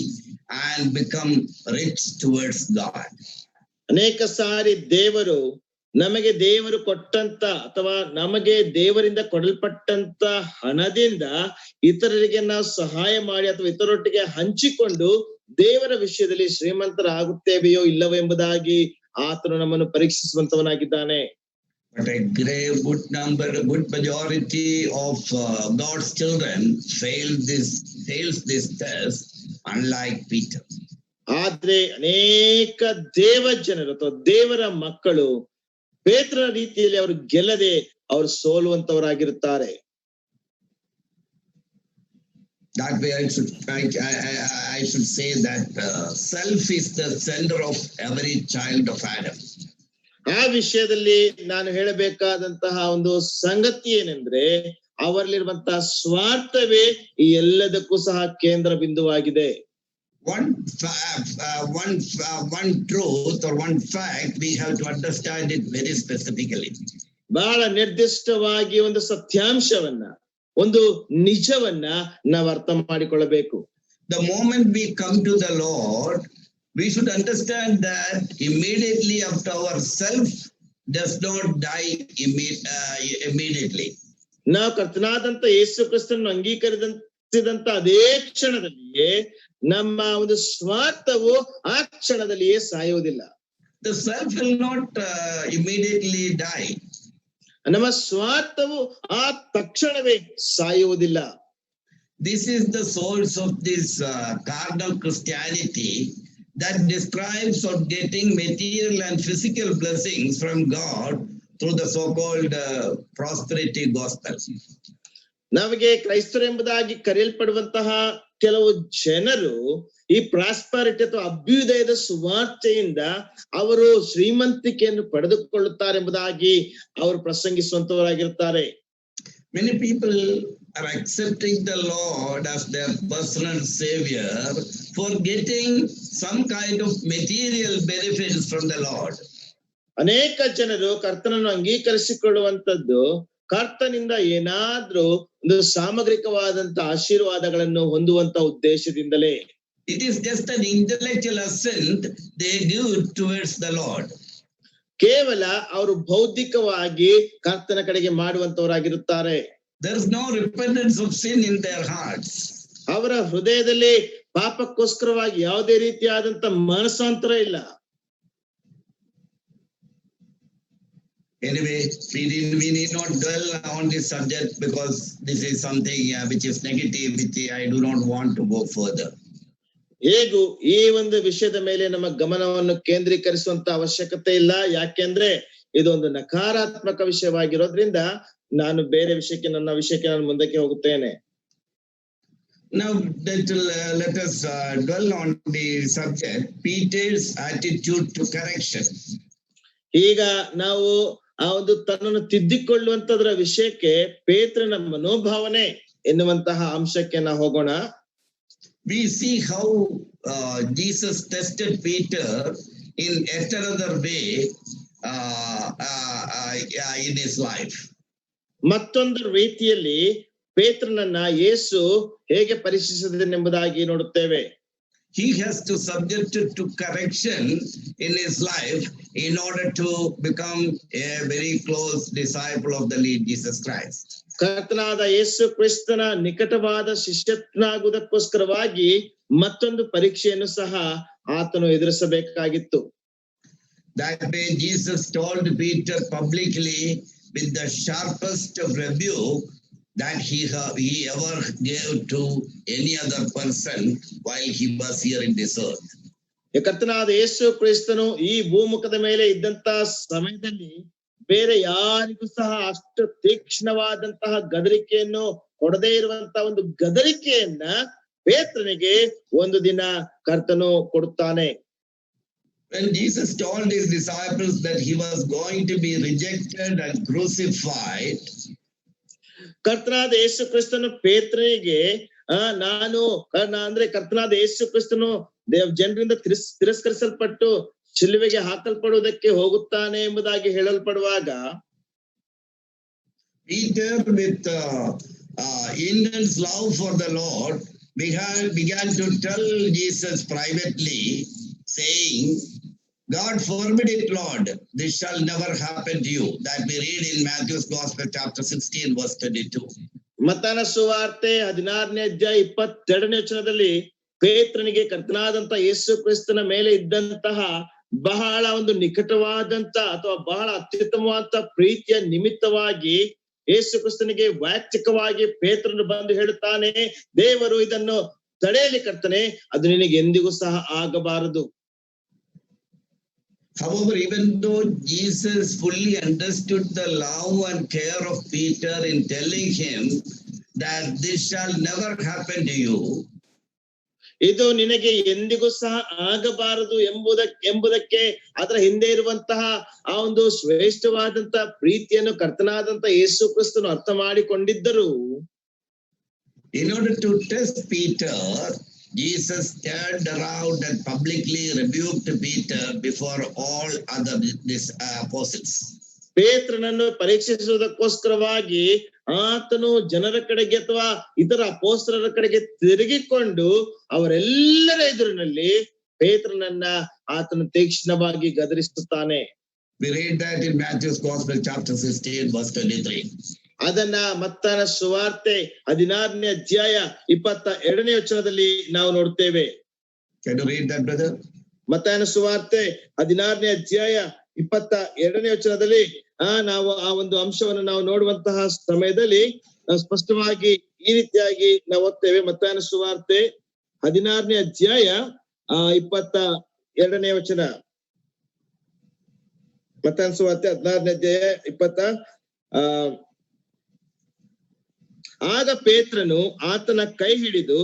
and become rich towards God. ಅನೇಕ ಸಾರಿ ದೇವರು ಕೊಟ್ಟಂತ ಅಥವಾ ನಮಗೆ ದೇವರಿಂದ ಕೊಡಲ್ಪಟ್ಟಂತ ಹಣದಿಂದ ಇತರರಿಗೆ ನಾವು ಸಹಾಯ ಮಾಡಿ ಅಥವಾ ಇತರೊಟ್ಟಿಗೆ ಹಂಚಿಕೊಂಡು ದೇವರ ವಿಷಯದಲ್ಲಿ ಶ್ರೀಮಂತರಾಗುತ್ತೇವೆಯೋ ಇಲ್ಲವೋ ಎಂಬುದಾಗಿ ಆತನು ನಮ್ಮನ್ನು ಪರೀಕ್ಷಿಸುವಂತವನಾಗಿದ್ದಾನೆ. But a good majority of God's children fails this test, unlike Peter. ಆದ್ರೆ ಅನೇಕ ದೇವ ಜನರು ಅಥವಾ ದೇವರ ಮಕ್ಕಳು ಪೇತ್ರನ ರೀತಿಯಲ್ಲಿ ಅವರು ಗೆಲ್ಲದೆ ಅವರು ಸೋಲುವಂತವರಾಗಿರುತ್ತಾರೆ. That way I should say that self is the center of every child of Adam. ಆ ವಿಷಯದಲ್ಲಿ ನಾನು ಹೇಳಬೇಕಾದಂತಹ ಒಂದು ಸಂಗತಿ ಏನೆಂದ್ರೆ ಅವರಲ್ಲಿರುವಂತಹ ಸ್ವಾರ್ಥವೇ ಈ ಎಲ್ಲದಕ್ಕೂ ಸಹ ಕೇಂದ್ರ ಬಿಂದುವಾಗಿದೆ. One truth or one fact, we have to understand it very specifically. ಬಹಳ ನಿರ್ದಿಷ್ಟವಾಗಿ ಒಂದು ಸತ್ಯಾಂಶವನ್ನ ಒಂದು ನಿಜವನ್ನ ನಾವು ಅರ್ಥ ಮಾಡಿಕೊಳ್ಳಬೇಕು. The moment we come to the Lord, we should understand that immediately after our self does not die immediately. ನಾವು ಕರ್ತನಾದಂತ ಯೇಸು ಕ್ರಿಸ್ತನನ್ನು ಅಂಗೀಕರಿಸಿದಂತ ಅದೇ ಕ್ಷಣದಲ್ಲಿಯೇ ನಮ್ಮ ಒಂದು ಸ್ವಾರ್ಥವು ಆ ಕ್ಷಣದಲ್ಲಿಯೇ ಸಾಯುವುದಿಲ್ಲ. The self will not immediately die. ನಮ್ಮ ಸ್ವಾರ್ಥವು ಆ ತಕ್ಷಣವೇ ಸಾಯುವುದಿಲ್ಲ. This is the source of this carnal Christianity that describes of getting material and physical blessings from God through the so-called prosperity gospel. ನಮಗೆ ಕ್ರೈಸ್ತರು ಎಂಬುದಾಗಿ ಕರೆಯಲ್ಪಡುವಂತಹ ಕೆಲವು ಜನರು ಈ ಪ್ರಾಸ್ಪರಿಟಿ ಅಥವಾ ಅಭ್ಯುದಯದ ಸುವಾರ್ತೆಯಿಂದ ಅವರು ಶ್ರೀಮಂತಿಕೆಯನ್ನು ಪಡೆದುಕೊಳ್ಳುತ್ತಾರೆ ಎಂಬುದಾಗಿ ಅವರು ಪ್ರಸಂಗಿಸುವಂತವರಾಗಿರ್ತಾರೆ. Many people are accepting the Lord as their personal savior for getting some kind of material benefits from the Lord. ಅನೇಕ ಜನರು ಕರ್ತನನ್ನು ಅಂಗೀಕರಿಸಿಕೊಳ್ಳುವಂತದ್ದು ಕರ್ತನಿಂದ ಏನಾದ್ರೂ ಒಂದು ಸಾಮಗ್ರಿಕವಾದಂತ ಆಶೀರ್ವಾದಗಳನ್ನು ಹೊಂದುವಂತ ಉದ್ದೇಶದಿಂದಲೇ. It is just an intellectual assent they give towards the Lord. ಕೇವಲ ಅವರು ಬೌದ್ಧಿಕವಾಗಿ ಕರ್ತನ ಕಡೆಗೆ ಮಾಡುವಂತವರಾಗಿರುತ್ತಾರೆ. There is no repentance of sin in their hearts. ಅವರ ಹೃದಯದಲ್ಲಿ ಪಾಪಕ್ಕೋಸ್ಕರವಾಗಿ ಯಾವುದೇ ರೀತಿಯಾದಂತ ಮನಸ್ಸಾಂತರ ಇಲ್ಲ. Anyway, we need not dwell on this subject because this is something which is negative, which I do not want to go further. ಹೇಗೂ ಈ ಒಂದು ವಿಷಯದ ಮೇಲೆ ನಮ್ಮ ಗಮನವನ್ನು ಕೇಂದ್ರೀಕರಿಸುವಂತ ಅವಶ್ಯಕತೆ ಇಲ್ಲ. ಯಾಕೆಂದ್ರೆ ಇದೊಂದು ನಕಾರಾತ್ಮಕ ವಿಷಯವಾಗಿರೋದ್ರಿಂದ ನಾನು ಬೇರೆ ವಿಷಯಕ್ಕೆ ನನ್ನ ವಿಷಯಕ್ಕೆ ನಾನು ಮುಂದಕ್ಕೆ ಹೋಗುತ್ತೇನೆ. Now let us dwell on the subject, Peter's attitude to correction. ಈಗ ನಾವು ಆ ಒಂದು ತನ್ನನ್ನು ತಿದ್ದಿಕೊಳ್ಳುವಂತದ್ರ ವಿಷಯಕ್ಕೆ ಪೇತ್ರನ ಮನೋಭಾವನೆ ಎನ್ನುವಂತಹ ಅಂಶಕ್ಕೆ ನಾವು ಹೋಗೋಣ. We see how Jesus tested Peter in yet another way in his life. ಮತ್ತೊಂದು ರೀತಿಯಲ್ಲಿ ಪೇತ್ರನನ್ನ ಯೇಸು ಹೇಗೆ ಪರೀಕ್ಷಿಸಿದನೆಂಬುದಾಗಿ ನೋಡುತ್ತೇವೆ. He has to subject to correction in his life in order to become a very close disciple of the Lord Jesus Christ. ಕರ್ತನಾದ ಯೇಸು ಕ್ರಿಸ್ತನ ನಿಕಟವಾದ ಶಿಷ್ಯನಾಗುವುದಕ್ಕೋಸ್ಕರವಾಗಿ ಮತ್ತೊಂದು ಪರೀಕ್ಷೆಯನ್ನು ಸಹ ಆತನು ಎದುರಿಸಬೇಕಾಗಿತ್ತು. That way Jesus told Peter publicly with the sharpest of rebuke that he ever gave to any other person while he was here in this earth. ಕರ್ತನಾದ ಯೇಸು ಕ್ರಿಸ್ತನು ಈ ಭೂಮುಖದ ಮೇಲೆ ಇದ್ದಂತ ಸಮಯದಲ್ಲಿ ಬೇರೆ ಯಾರಿಗೂ ಸಹ ಅಷ್ಟು ತೀಕ್ಷ್ಣವಾದಂತಹ ಗದರಿಕೆಯನ್ನು ಕೊಡದೇ ಇರುವಂತಹ ಒಂದು ಗದರಿಕೆಯನ್ನ ಪೇತ್ರನಿಗೆ ಒಂದು ದಿನ ಕರ್ತನು ಕೊಡುತ್ತಾನೆ. When Jesus told his disciples that he was going to be rejected and crucified, ಕರ್ತನಾದ ಯೇಸು ಕ್ರಿಸ್ತನು ಪೇತ್ರನಿಗೆ ಅಂದ್ರೆ ಕರ್ತನಾದ ಯೇಸು ಕ್ರಿಸ್ತನು ಜನರಿಂದ ತಿರಸ್ಕರಿಸಲ್ಪಟ್ಟು ಶಿಲುಬೆಗೆ ಹಾಕಲ್ಪಡುವುದಕ್ಕೆ ಹೋಗುತ್ತಾನೆ ಎಂಬುದಾಗಿ ಹೇಳಲ್ಪಡುವಾಗ Peter, with intense love for the Lord, began to tell Jesus privately, saying, God forbid it, Lord, this shall never happen to you. That we read in Matthew's Gospel chapter 16 verse 22. ಮತ್ತಾಯನ ಸುವಾರ್ತೆ 16ನೇ ಅಧ್ಯಾಯ 22ನೇ ವಚನದಲ್ಲಿ ಪೇತ್ರನಿಗೆ ಕರ್ತನಾದಂತ ಯೇಸು ಕ್ರಿಸ್ತನ ಮೇಲೆ ಇದ್ದಂತಹ ಬಹಳ ಒಂದು ನಿಕಟವಾದಂತ ಅಥವಾ ಬಹಳ ಅತ್ಯುತ್ತಮವಾದ ಪ್ರೀತಿಯ ನಿಮಿತ್ತವಾಗಿ ಯೇಸು ಕ್ರಿಸ್ತನಿಗೆ ವೈಯಕ್ತಿಕವಾಗಿ ಪೇತ್ರನು ಬಂದು ಹೇಳುತ್ತಾನೆ, ದೇವರು ಇದನ್ನು ತಡೆಯಲಿ ಕರ್ತನೆ, ಅದು ನಿನಗೆ ಎಂದಿಗೂ ಸಹ ಆಗಬಾರದು. However, even though Jesus fully understood the love and care of Peter in telling him that this shall never happen to you, ಇದು ನಿನಗೆ ಎಂದಿಗೂ ಸಹ ಆಗಬಾರದು ಎಂಬುದಕ್ಕೆ ಅದರ ಹಿಂದೆ ಇರುವಂತಹ ಆ ಒಂದು ಶ್ರೇಷ್ಠವಾದಂತಹ ಪ್ರೀತಿಯನ್ನು ಕರ್ತನಾದಂತ ಯೇಸು ಕ್ರಿಸ್ತನು ಅರ್ಥ ಮಾಡಿಕೊಂಡಿದ್ದರು. In order to test Peter, Jesus turned around and publicly rebuked Peter before all other apostles. ಪೇತ್ರನನ್ನು ಪರೀಕ್ಷಿಸುವುದಕ್ಕೋಸ್ಕರವಾಗಿ ಆತನು ಜನರ ಕಡೆಗೆ ಅಥವಾ ಇತರ ಅಪೊಸ್ತಲರ ಕಡೆಗೆ ತಿರುಗಿಕೊಂಡು ಅವರೆಲ್ಲರ ಎದುರಿನಲ್ಲಿ ಪೇತ್ರನನ್ನ ಆತನು ತೀಕ್ಷ್ಣವಾಗಿ ಗದರಿಸುತ್ತಾನೆ. We read that in Matthew's Gospel chapter 16 verse 23. ಅದನ್ನ ಮತ್ತಾಯನ ಸುವಾರ್ತೆ 16ನೇ ಅಧ್ಯಾಯ 22ನೇ ವಚನದಲ್ಲಿ ನಾವು ನೋಡ್ತೇವೆ. Can you read that, brother? ಮತ್ತಾಯನ ಸುವಾರ್ತೆ 16ನೇ ಅಧ್ಯಾಯ 22ನೇ ವಚನದಲ್ಲಿ ನಾವು ಆ ಒಂದು ಅಂಶವನ್ನು ನಾವು ನೋಡುವಂತಹ ಸಮಯದಲ್ಲಿ ಸ್ಪಷ್ಟವಾಗಿ ಈ ರೀತಿಯಾಗಿ ನಾವು ಓದ್ತೇವೆ. ಮತ್ತಾಯನ ಸುವಾರ್ತೆ 16ನೇ ಅಧ್ಯಾಯ 22ನೇ ವಚನ. ಮತ್ತಾಯನ ಸುವಾರ್ತೆ 16ನೇ ಅಧ್ಯಾಯ 20 ಆಗ ಪೇತ್ರನು ಆತನ ಕೈ ಹಿಡಿದು,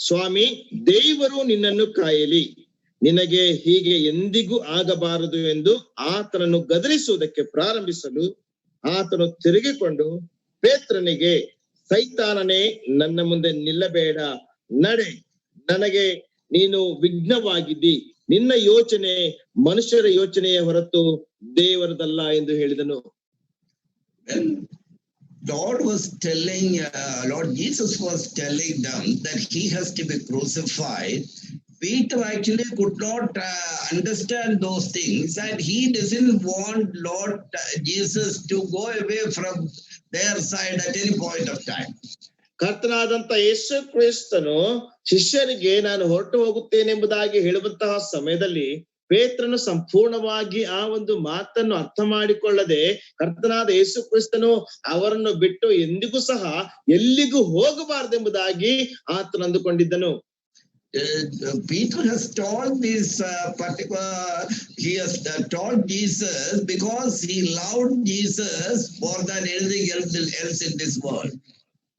ಸ್ವಾಮಿ, ದೇವರು ನಿನ್ನನ್ನು ಕಾಯಲಿ, ನಿನಗೆ ಹೀಗೆ ಎಂದಿಗೂ ಆಗಬಾರದು ಎಂದು ಆತನನ್ನು ಗದರಿಸುವುದಕ್ಕೆ ಪ್ರಾರಂಭಿಸಲು ಆತನು ತಿರುಗಿಕೊಂಡು ಪೇತ್ರನಿಗೆ, ಸೈತಾನನೇ, ನನ್ನ ಮುಂದೆ ನಿಲ್ಲಬೇಡ, ನಡೆ, ನನಗೆ ನೀನು ವಿಘ್ನವಾಗಿದ್ದಿ, ನಿನ್ನ ಯೋಚನೆ ಮನುಷ್ಯರ ಯೋಚನೆಯ ಹೊರತು ದೇವರದಲ್ಲ ಎಂದು ಹೇಳಿದನು. Lord Jesus was telling them that he has to be crucified. Peter actually could not understand those things, and he doesn't want Lord Jesus to go away from their side at any point of time. ಕರ್ತನಾದಂತ ಯೇಸು ಕ್ರಿಸ್ತನು ಶಿಷ್ಯರಿಗೆ ನಾನು ಹೊರಟು ಹೋಗುತ್ತೇನೆ ಎಂಬುದಾಗಿ ಹೇಳುವಂತಹ ಸಮಯದಲ್ಲಿ ಪೇತ್ರನು ಸಂಪೂರ್ಣವಾಗಿ ಆ ಒಂದು ಮಾತನ್ನು ಅರ್ಥ ಮಾಡಿಕೊಳ್ಳದೆ ಕರ್ತನಾದ ಯೇಸು ಕ್ರಿಸ್ತನು ಅವರನ್ನು ಬಿಟ್ಟು ಎಂದಿಗೂ ಸಹ ಎಲ್ಲಿಗೂ ಹೋಗಬಾರದೆಂಬುದಾಗಿ ಆತನು ಅಂದುಕೊಂಡಿದ್ದನು. Peter has told this he has told Jesus because he loved Jesus more than anything else in this world.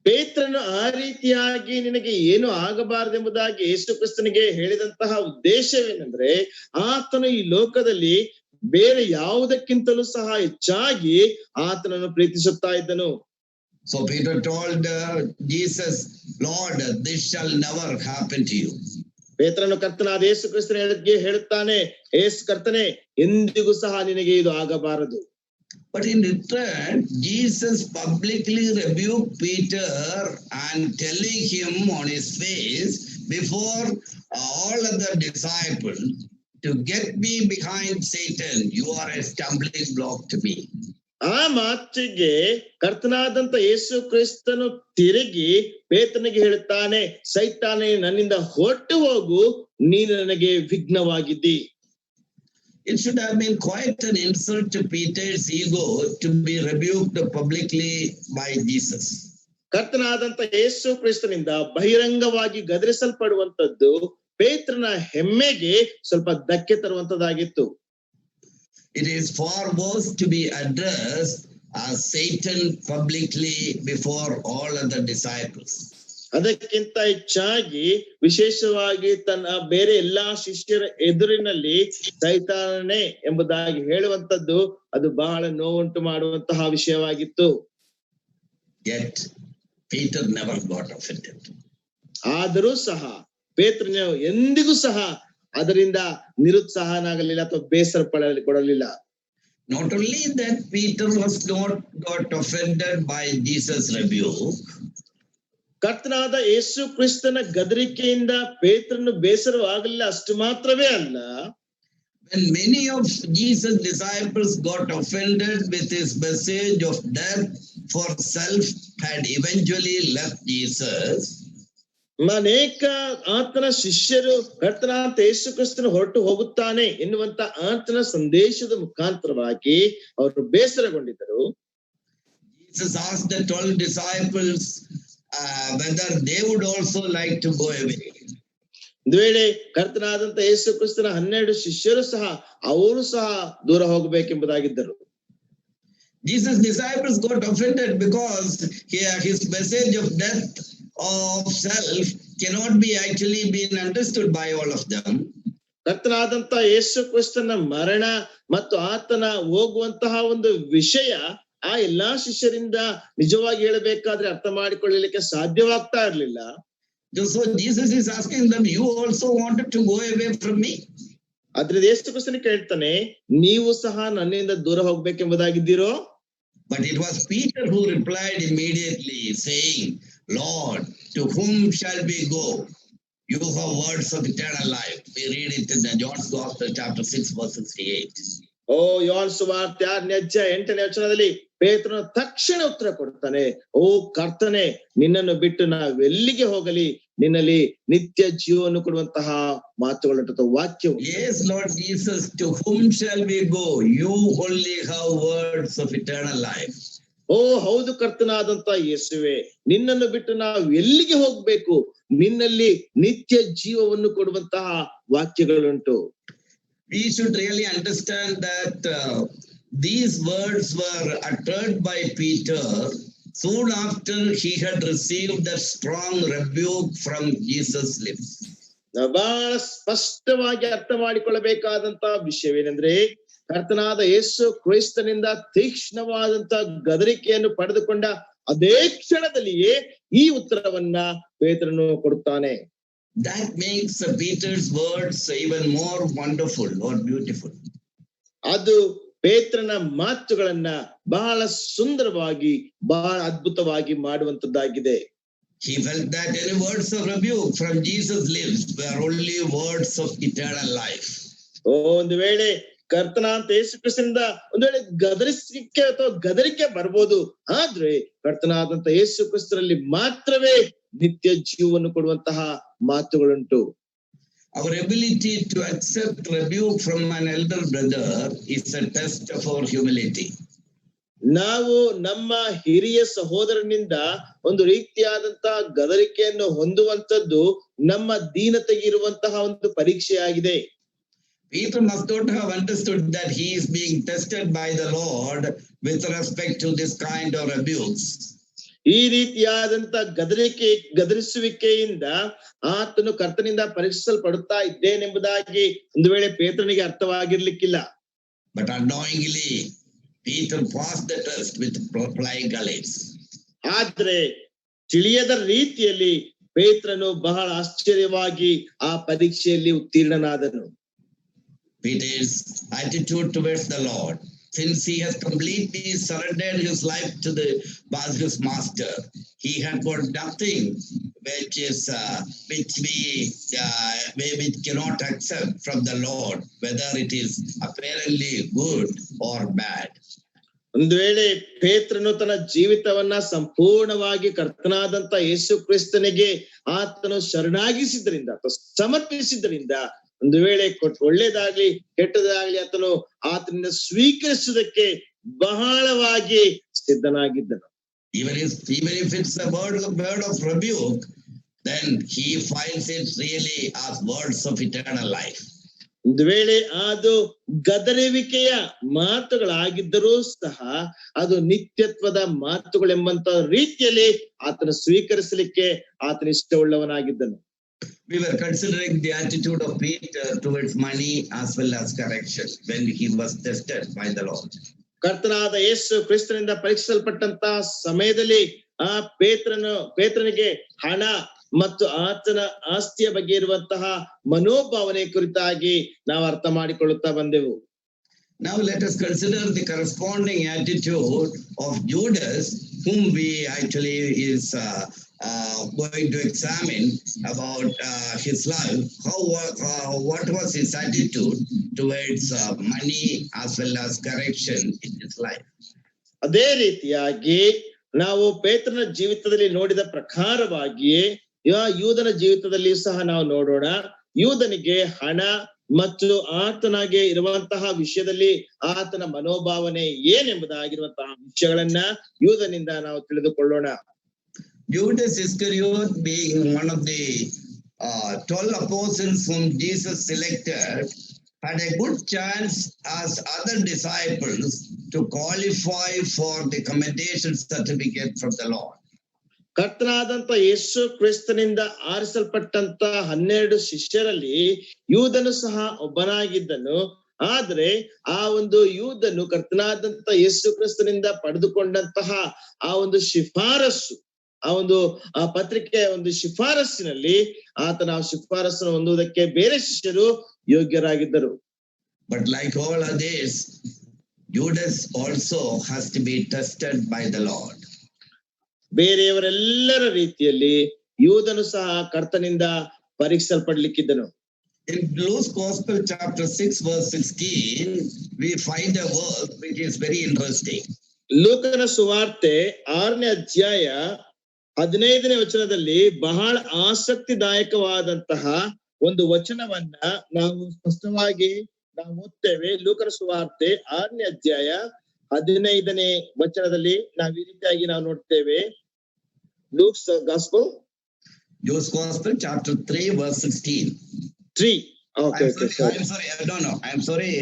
ಪೇತ್ರನು ಆ ರೀತಿಯಾಗಿ ನಿನಗೆ ಏನು ಆಗಬಾರದೆಂಬುದಾಗಿ ಯೇಸು ಕ್ರಿಸ್ತನಿಗೆ ಹೇಳಿದಂತಹ ಉದ್ದೇಶವೇನೆಂದ್ರೆ ಆತನು ಈ ಲೋಕದಲ್ಲಿ ಬೇರೆ ಯಾವುದಕ್ಕಿಂತಲೂ ಸಹ ಹೆಚ್ಚಾಗಿ ಆತನನ್ನು ಪ್ರೀತಿಸುತ್ತಾ ಇದ್ದನು. So Peter told Jesus, Lord, this shall never happen to you. ಪೇತ್ರನು ಕರ್ತನಾದ ಯೇಸು ಕ್ರಿಸ್ತನಿಗೆ ಹೇಳುತ್ತಾನೆ, ಯೇಸು ಕರ್ತನೇ, ಎಂದಿಗೂ ಸಹ ನಿನಗೆ ಇದು ಆಗಬಾರದು. But in return, Jesus publicly rebuked Peter and telling him on his face before all other disciples, to get me behind Satan, you are a stumbling block to me. ಆ ಮಾತಿಗೆ ಕರ್ತನಾದಂತ ಯೇಸು ಕ್ರಿಸ್ತನು ತಿರುಗಿ ಪೇತ್ರನಿಗೆ ಹೇಳುತ್ತಾನೆ, ಸೈತಾನೇ, ನನ್ನಿಂದ ಹೊರಟು ಹೋಗು, ನೀನು ನನಗೆ ವಿಘ್ನವಾಗಿದ್ದಿ. It should have been quite an insult to Peter's ego to be rebuked publicly by Jesus. ಕರ್ತನಾದಂತ ಯೇಸು ಕ್ರಿಸ್ತನಿಂದ ಬಹಿರಂಗವಾಗಿ ಗದರಿಸಲ್ಪಡುವಂತದ್ದು ಪೇತ್ರನ ಹೆಮ್ಮೆಗೆ ಸ್ವಲ್ಪ ಧಕ್ಕೆ ತರುವಂತದ್ದಾಗಿತ್ತು. It is far worse to be addressed as Satan publicly before all other disciples. ಅದಕ್ಕಿಂತ ಹೆಚ್ಚಾಗಿ ವಿಶೇಷವಾಗಿ ತನ್ನ ಬೇರೆ ಎಲ್ಲಾ ಶಿಷ್ಯರ ಎದುರಿನಲ್ಲಿ ಸೈತಾನನೇ ಎಂಬುದಾಗಿ ಹೇಳುವಂತದ್ದು ಅದು ಬಹಳ ನೋವುಂಟು ಮಾಡುವಂತಹ ವಿಷಯವಾಗಿತ್ತು. Yet Peter never got offended. ಆದರೂ ಸಹ ಪೇತ್ರನು ಎಂದಿಗೂ ಸಹ ಅದರಿಂದ ನಿರುತ್ಸಾಹನಾಗಲಿಲ್ಲ ಅಥವಾ ಬೇಸರ ಕೊಡಲಿಲ್ಲ. Not only that, Peter was not got offended by Jesus' rebuke. ಕರ್ತನಾದ ಯೇಸು ಕ್ರಿಸ್ತನ ಗದರಿಕೆಯಿಂದ ಪೇತ್ರನು ಬೇಸರವಾಗಲಿಲ್ಲ, ಅಷ್ಟು ಮಾತ್ರವೇ ಅಲ್ಲ, when many of Jesus' disciples got offended with his message of death for self had eventually left Jesus, ಅನೇಕ ಆತನ ಶಿಷ್ಯರು ಕರ್ತನಾದ ಯೇಸು ಕ್ರಿಸ್ತನು ಹೊರಟು ಹೋಗುತ್ತಾನೆ ಎನ್ನುವಂತ ಆತನ ಸಂದೇಶದ ಮುಖಾಂತರವಾಗಿ ಅವರು ಬೇಸರಗೊಂಡಿದ್ದರು. Jesus asked the 12 disciples whether they would also like to go away. ಒಂದು ವೇಳೆ ಕರ್ತನಾದಂತ ಯೇಸು ಕ್ರಿಸ್ತನ 12 ಶಿಷ್ಯರು ಸಹ ಅವರು ಸಹ ದೂರ ಹೋಗಬೇಕೆಂಬುದಾಗಿದ್ದರು. Jesus' disciples got offended because his message of death of self cannot be actually been understood by all of them. ಕರ್ತನಾದಂತ ಯೇಸು ಕ್ರಿಸ್ತನ ಮರಣ ಮತ್ತು ಆತನ ಹೋಗುವಂತಹ ಒಂದು ವಿಷಯ ಆ ಎಲ್ಲಾ ಶಿಷ್ಯರಿಂದ ನಿಜವಾಗಿ ಹೇಳಬೇಕಾದ್ರೆ ಅರ್ಥ ಮಾಡಿಕೊಳ್ಳಲಿಕ್ಕೆ ಸಾಧ್ಯವಾಗ್ತಾ ಇರಲಿಲ್ಲ. So Jesus is asking them, you also wanted to go away from me? ಆದ್ರೆ ಯೇಸು ಕ್ರಿಸ್ತನು ಕೇಳ್ತಾನೆ, ನೀವು ಸಹ ನನ್ನಿಂದ ದೂರ ಹೋಗ್ಬೇಕೆಂಬುದಾಗಿದ್ದೀರೋ? But it was Peter who replied immediately, saying, Lord, to whom shall we go? You have words of eternal life. We read it in the John's Gospel, chapter 6, verse 68. ಓ ಯೋಹಾನ ಸುವಾರ್ತೆ 8ನೇ ವಚನದಲ್ಲಿ ಪೇತ್ರನು ತಕ್ಷಣ ಉತ್ತರ ಕೊಡ್ತಾನೆ, ಓ ಕರ್ತನೆ, ನಿನ್ನನ್ನು ಬಿಟ್ಟು ನಾವೆಲ್ಲಿಗೆ ಹೋಗಲಿ, ನಿನ್ನಲ್ಲಿ ನಿತ್ಯ ಜೀವವನ್ನು ಕೊಡುವಂತಹ ಮಾತುಗಳು ವಾಕ್ಯವು. Yes, Lord Jesus, to whom shall we go? You only have words of eternal life. ಓ ಹೌದು ಕರ್ತನಾದಂತ ಯೇಸುವೆ, ನಿನ್ನನ್ನು ಬಿಟ್ಟು ನಾವು ಎಲ್ಲಿಗೆ ಹೋಗ್ಬೇಕು, ನಿನ್ನಲ್ಲಿ ನಿತ್ಯ ಜೀವವನ್ನು ಕೊಡುವಂತಹ ವಾಕ್ಯಗಳುಂಟು. We should really understand that these words were uttered by Peter soon after he had received that strong rebuke from Jesus' lips. ಬಹಳ ಸ್ಪಷ್ಟವಾಗಿ ಅರ್ಥ ಮಾಡಿಕೊಳ್ಳಬೇಕಾದಂತ ವಿಷಯವೇನೆಂದ್ರೆ, ಕರ್ತನಾದ ಯೇಸು ಕ್ರಿಸ್ತನಿಂದ ತೀಕ್ಷ್ಣವಾದಂತ ಗದರಿಕೆಯನ್ನು ಪಡೆದುಕೊಂಡ ಅದೇ ಕ್ಷಣದಲ್ಲಿಯೇ ಈ ಉತ್ತರವನ್ನ ಪೇತ್ರನು ಕೊಡುತ್ತಾನೆ. That makes Peter's words even more wonderful or beautiful. ಅದು ಪೇತ್ರನ ಮಾತುಗಳನ್ನ ಬಹಳ ಸುಂದರವಾಗಿ ಬಹಳ ಅದ್ಭುತವಾಗಿ ಮಾಡುವಂತದ್ದಾಗಿದೆ. He felt that any words of rebuke from Jesus' lips were only words of eternal life. ಒಂದು ವೇಳೆ ಕರ್ತನಾಂತ ಯೇಸು ಕ್ರಿಸ್ತನಿಂದ ಒಂದು ವೇಳೆ ಗದರಿಕೆ ಅಥವಾ ಗದರಿಕೆ ಬರ್ಬೋದು, ಆದ್ರೆ ಕರ್ತನಾದಂತ ಯೇಸು ಕ್ರಿಸ್ತರಲ್ಲಿ ಮಾತ್ರವೇ ನಿತ್ಯ ಜೀವವನ್ನು ಕೊಡುವಂತಹ ಮಾತುಗಳುಂಟು. Our ability to accept rebuke from an elder brother is a test of our humility. ನಾವು ನಮ್ಮ ಹಿರಿಯ ಸಹೋದರನಿಂದ ಒಂದು ರೀತಿಯಾದಂತಹ ಗದರಿಕೆಯನ್ನು ಹೊಂದುವಂತದ್ದು ನಮ್ಮ ದೀನತೆಗೆ ಇರುವಂತಹ ಒಂದು ಪರೀಕ್ಷೆಯಾಗಿದೆ. Peter must not have understood that he is being tested by the Lord with respect to this kind of rebukes. ಈ ರೀತಿಯಾದಂತ ಗದರಿಸುವಿಕೆಯಿಂದ ಆತನು ಕರ್ತನಿಂದ ಪರೀಕ್ಷಿಸಲ್ಪಡುತ್ತಾ ಇದ್ದೇನೆಂಬುದಾಗಿ ಒಂದು ವೇಳೆ ಪೇತ್ರನಿಗೆ ಅರ್ಥವಾಗಿರ್ಲಿಕ್ಕಿಲ್ಲ. But unknowingly Peter passed the test with flying colors. ಆದ್ರೆ ತಿಳಿಯದ ರೀತಿಯಲ್ಲಿ ಪೇತ್ರನು ಬಹಳ ಆಶ್ಚರ್ಯವಾಗಿ ಆ ಪರೀಕ್ಷೆಯಲ್ಲಿ ಉತ್ತೀರ್ಣನಾದನು. Peter's attitude towards the Lord, since he has completely surrendered his life to his master, he had got nothing which we cannot accept from the Lord, whether it is apparently good or bad. ಒಂದು ವೇಳೆ ಪೇತ್ರನು ತನ್ನ ಜೀವಿತವನ್ನ ಸಂಪೂರ್ಣವಾಗಿ ಕರ್ತನಾದಂತ ಯೇಸು ಕ್ರಿಸ್ತನಿಗೆ ಆತನು ಶರಣಾಗಿಸಿದ್ರಿಂದ ಅಥವಾ ಸಮರ್ಪಿಸಿದ್ರಿಂದ ಒಂದು ವೇಳೆ ಒಳ್ಳೇದಾಗ್ಲಿ ಕೆಟ್ಟದಾಗ್ಲಿ ಆತನು ಆತನಿಂದ ಸ್ವೀಕರಿಸುವುದಕ್ಕೆ ಬಹಳವಾಗಿ ಸಿದ್ಧನಾಗಿದ್ದನು. Even if it's a word of rebuke, then he finds it really as words of eternal life. ಒಂದು ವೇಳೆ ಅದು ಗದರುವಿಕೆಯ ಮಾತುಗಳಾಗಿದ್ದರೂ ಸಹ ಅದು ನಿತ್ಯತ್ವದ ಮಾತುಗಳೆಂಬಂತ ರೀತಿಯಲ್ಲಿ ಆತನ ಸ್ವೀಕರಿಸಲಿಕ್ಕೆ ಆತನ ಇಷ್ಟವುಳ್ಳವನಾಗಿದ್ದನು. We were considering the attitude of Peter towards money as well as correction when he was tested by the Lord. ಕರ್ತನಾದ ಯೇಸು ಕ್ರಿಸ್ತನಿಂದ ಪರೀಕ್ಷಿಸಲ್ಪಟ್ಟಂತ ಸಮಯದಲ್ಲಿ ಆ ಪೇತ್ರನಿಗೆ ಹಣ ಮತ್ತು ಆತನ ಆಸ್ತಿಯ ಬಗ್ಗೆ ಇರುವಂತಹ ಮನೋಭಾವನೆ ಕುರಿತಾಗಿ ನಾವು ಅರ್ಥ ಮಾಡಿಕೊಳ್ಳುತ್ತಾ ಬಂದೆವು. Now let us consider the corresponding attitude of Judas, whom we actually is going to examine about his life. What was his attitude towards money as well as correction in his life? ಅದೇ ರೀತಿಯಾಗಿ ನಾವು ಪೇತ್ರನ ಜೀವಿತದಲ್ಲಿ ನೋಡಿದ ಪ್ರಕಾರವಾಗಿಯೇ ಯೂದನ ಜೀವಿತದಲ್ಲಿ ಸಹ ನಾವು ನೋಡೋಣ. ಯೂದನಿಗೆ ಹಣ ಮತ್ತು ಆತನಿಗೆ ಇರುವಂತಹ ವಿಷಯದಲ್ಲಿ ಆತನ ಮನೋಭಾವನೆ ಏನೆಂಬುದಾಗಿರುವಂತಹ ವಿಷಯಗಳನ್ನ ಯೂದನಿಂದ ನಾವು ತಿಳಿದುಕೊಳ್ಳೋಣ. Judas Iscariot, being one of the 12 apostles whom Jesus selected, had a good chance as other disciples to qualify for the commendation certificate from the Lord. ಕರ್ತನಾದಂತ ಯೇಸು ಕ್ರಿಸ್ತನಿಂದ ಆರಿಸಲ್ಪಟ್ಟಂತ 12 ಶಿಷ್ಯರಲ್ಲಿ ಯೂದನು ಸಹ ಒಬ್ಬನಾಗಿದ್ದನು. ಆದ್ರೆ ಆ ಒಂದು ಯೂದನು ಕರ್ತನಾದಂತ ಯೇಸು ಕ್ರಿಸ್ತನಿಂದ ಪಡೆದುಕೊಂಡಂತಹ ಆ ಒಂದು ಶಿಫಾರಸ್ಸು, ಆ ಪತ್ರಿಕೆಯ ಒಂದು ಶಿಫಾರಸ್ಸಿನಲ್ಲಿ ಆತನ ಆ ಶಿಫಾರಸ್ಸನ್ನು ಹೊಂದುವುದಕ್ಕೆ ಬೇರೆ ಶಿಷ್ಯರು ಯೋಗ್ಯರಾಗಿದ್ದರು. But like all others, Judas also has to be tested by the Lord. ಬೇರೆಯವರೆಲ್ಲರ ರೀತಿಯಲ್ಲಿ ಯೂದನು ಸಹ ಕರ್ತನಿಂದ ಪರೀಕ್ಷಿಸಲ್ಪಡ್ಲಿಕ್ಕಿದ್ದನು. In Luke's Gospel chapter 6 verse 16, we find a verse which is very interesting. ಲೂಕನ ಸುವಾರ್ತೆ 6ನೇ ಅಧ್ಯಾಯ 15ನೇ ವಚನದಲ್ಲಿ ಬಹಳ ಆಸಕ್ತಿದಾಯಕವಾದಂತಹ ಒಂದು ವಚನವನ್ನ ನಾವು ಸ್ಪಷ್ಟವಾಗಿ ನಾವು ಓದ್ತೇವೆ. ಲೂಕನ ಸುವಾರ್ತೆ 6ನೇ ಅಧ್ಯಾಯ 15ನೇ ವಚನದಲ್ಲಿ ನಾವು ಈ ರೀತಿಯಾಗಿ ನಾವು ನೋಡ್ತೇವೆ. Luke's Gospel chapter 3 verse 16. 3. Okay. I'm sorry.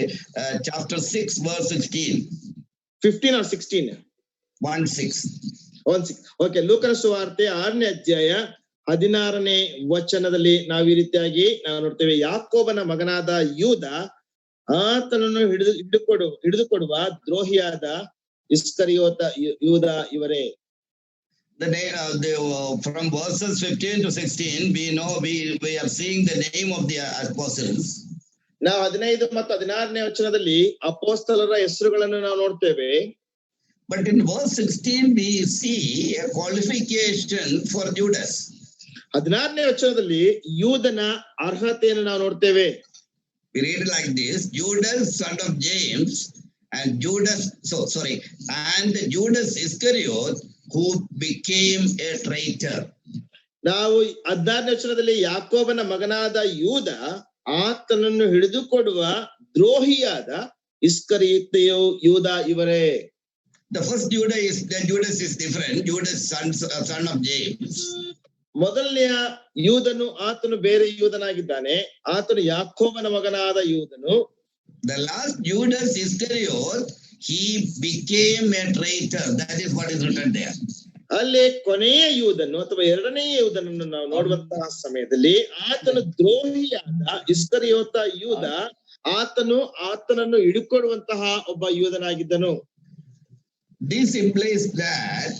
Chapter 6 verse 16. 15 or 16? 1:6. 1:6. Okay. ಲೂಕನ ಸುವಾರ್ತೆ 6ನೇ ಅಧ್ಯಾಯ 16ನೇ ವಚನದಲ್ಲಿ ನಾವು ಈ ರೀತಿಯಾಗಿ ನಾವು ನೋಡ್ತೇವೆ. ಯಾಕೋಬನ ಮಗನಾದ ಯೂದ ಆತನನ್ನು ಹಿಡಿದುಕೊಡುವ ದ್ರೋಹಿಯಾದ ಇಸ್ಕರಿಯೋತ ಯೂದ ಇವರೇ. From verses 15 to 16, we know we are seeing the name of the apostles. ನಾವು 15 ಮತ್ತು 16ನೇ ವಚನದಲ್ಲಿ ಅಪೊಸ್ತಲರ ಹೆಸರುಗಳನ್ನು ನಾವು ನೋಡ್ತೇವೆ. But in verse 16, we see a qualification for Judas. 16ನೇ ವಚನದಲ್ಲಿ ಯೂದನ ಅರ್ಹತೆಯನ್ನು ನಾವು ನೋಡ್ತೇವೆ. We read it like this: Judas, son of James, and Judas Iscariot, who became a traitor. ನಾವು 16ನೇ ವಚನದಲ್ಲಿ ಯಾಕೋಬನ ಮಗನಾದ ಯೂದ ಆತನನ್ನು ಹಿಡಿದುಕೊಡುವ ದ್ರೋಹಿಯಾದ ಇಸ್ಕರಿಯೋತೆಯು ಯೂದ ಇವರೇ. The first Judas is different. Judas, son of James. ಮೊದಲನೆಯ ಯೂದನು ಆತನು ಬೇರೆ ಯೂದನಾಗಿದ್ದಾನೆ. ಆತನು ಯಾಕೋಬನ ಮಗನಾದ ಯೂದನು. The last Judas Iscariot, he became a traitor. That is what is written there. ಅಲ್ಲಿ ಕೊನೆಯ ಯೂದನು ಅಥವಾ ಎರಡನೆಯ ಯೂದನನ್ನು ನಾವು ನೋಡುವಂತಹ ಸಮಯದಲ್ಲಿ ಆತನು ದ್ರೋಹಿಯಾದ ಇಸ್ಕರಿಯೋತ ಯೂದ ಆತನನ್ನು ಹಿಡಿಕೊಡುವಂತಹ ಒಬ್ಬ ಯೂದನಾಗಿದ್ದನು. This implies that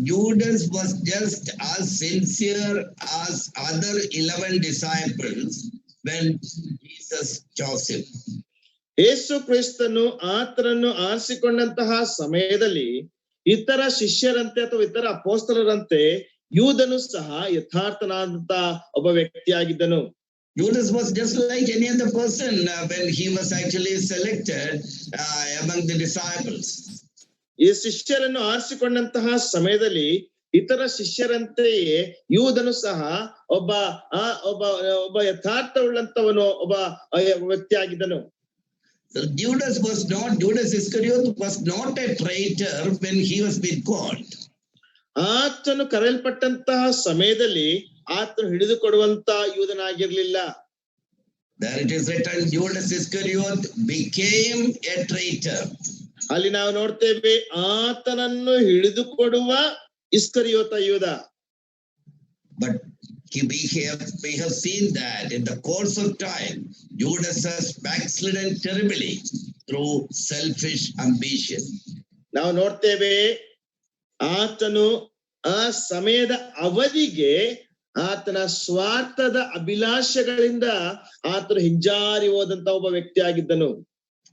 Judas was just as sincere as other 11 disciples when Jesus chose him. ಯೇಸು ಕ್ರಿಸ್ತನು ಆತನನ್ನು ಆರಿಸಿಕೊಂಡಂತಹ ಸಮಯದಲ್ಲಿ ಇತರ ಶಿಷ್ಯರಂತೆ ಅಥವಾ ಇತರ ಅಪೊಸ್ತಲರಂತೆ ಯೂದನು ಸಹ ಯಥಾರ್ಥನಾದಂತ ಒಬ್ಬ ವ್ಯಕ್ತಿಯಾಗಿದ್ದನು. Judas was just like any other person when he was actually selected among the disciples. ಈ ಶಿಷ್ಯರನ್ನು ಆರಿಸಿಕೊಂಡಂತಹ ಸಮಯದಲ್ಲಿ ಇತರ ಶಿಷ್ಯರಂತೆಯೇ ಯೂದನು ಸಹ ಒಬ್ಬ ಯಥಾರ್ಥವುಳ್ಳಂತವನು ಒಬ್ಬ ವ್ಯಕ್ತಿಯಾಗಿದ್ದನು. So Judas Iscariot was not a traitor when he was with God. ಆತನು ಕರೆಯಲ್ಪಟ್ಟಂತಹ ಸಮಯದಲ್ಲಿ ಆತನು ಹಿಡಿದುಕೊಡುವಂತ ಯೂದನಾಗಿರ್ಲಿಲ್ಲ. There it is written, Judas Iscariot became a traitor. ಅಲ್ಲಿ ನಾವು ನೋಡ್ತೇವೆ ಆತನನ್ನು ಹಿಡಿದುಕೊಡುವ ಇಸ್ಕರಿಯೋತ ಯೂದ. But we have seen that in the course of time, Judas has backslidden terribly through selfish ambition. ನಾವು ನೋಡ್ತೇವೆ ಆತನು ಆ ಸಮಯದ ಅವಧಿಗೆ ಆತನ ಸ್ವಾರ್ಥದ ಅಭಿಲಾಷೆಗಳಿಂದ ಆತನು ಹಿಂಜಾರಿ ಹೋದಂತ ಒಬ್ಬ ವ್ಯಕ್ತಿಯಾಗಿದ್ದನು.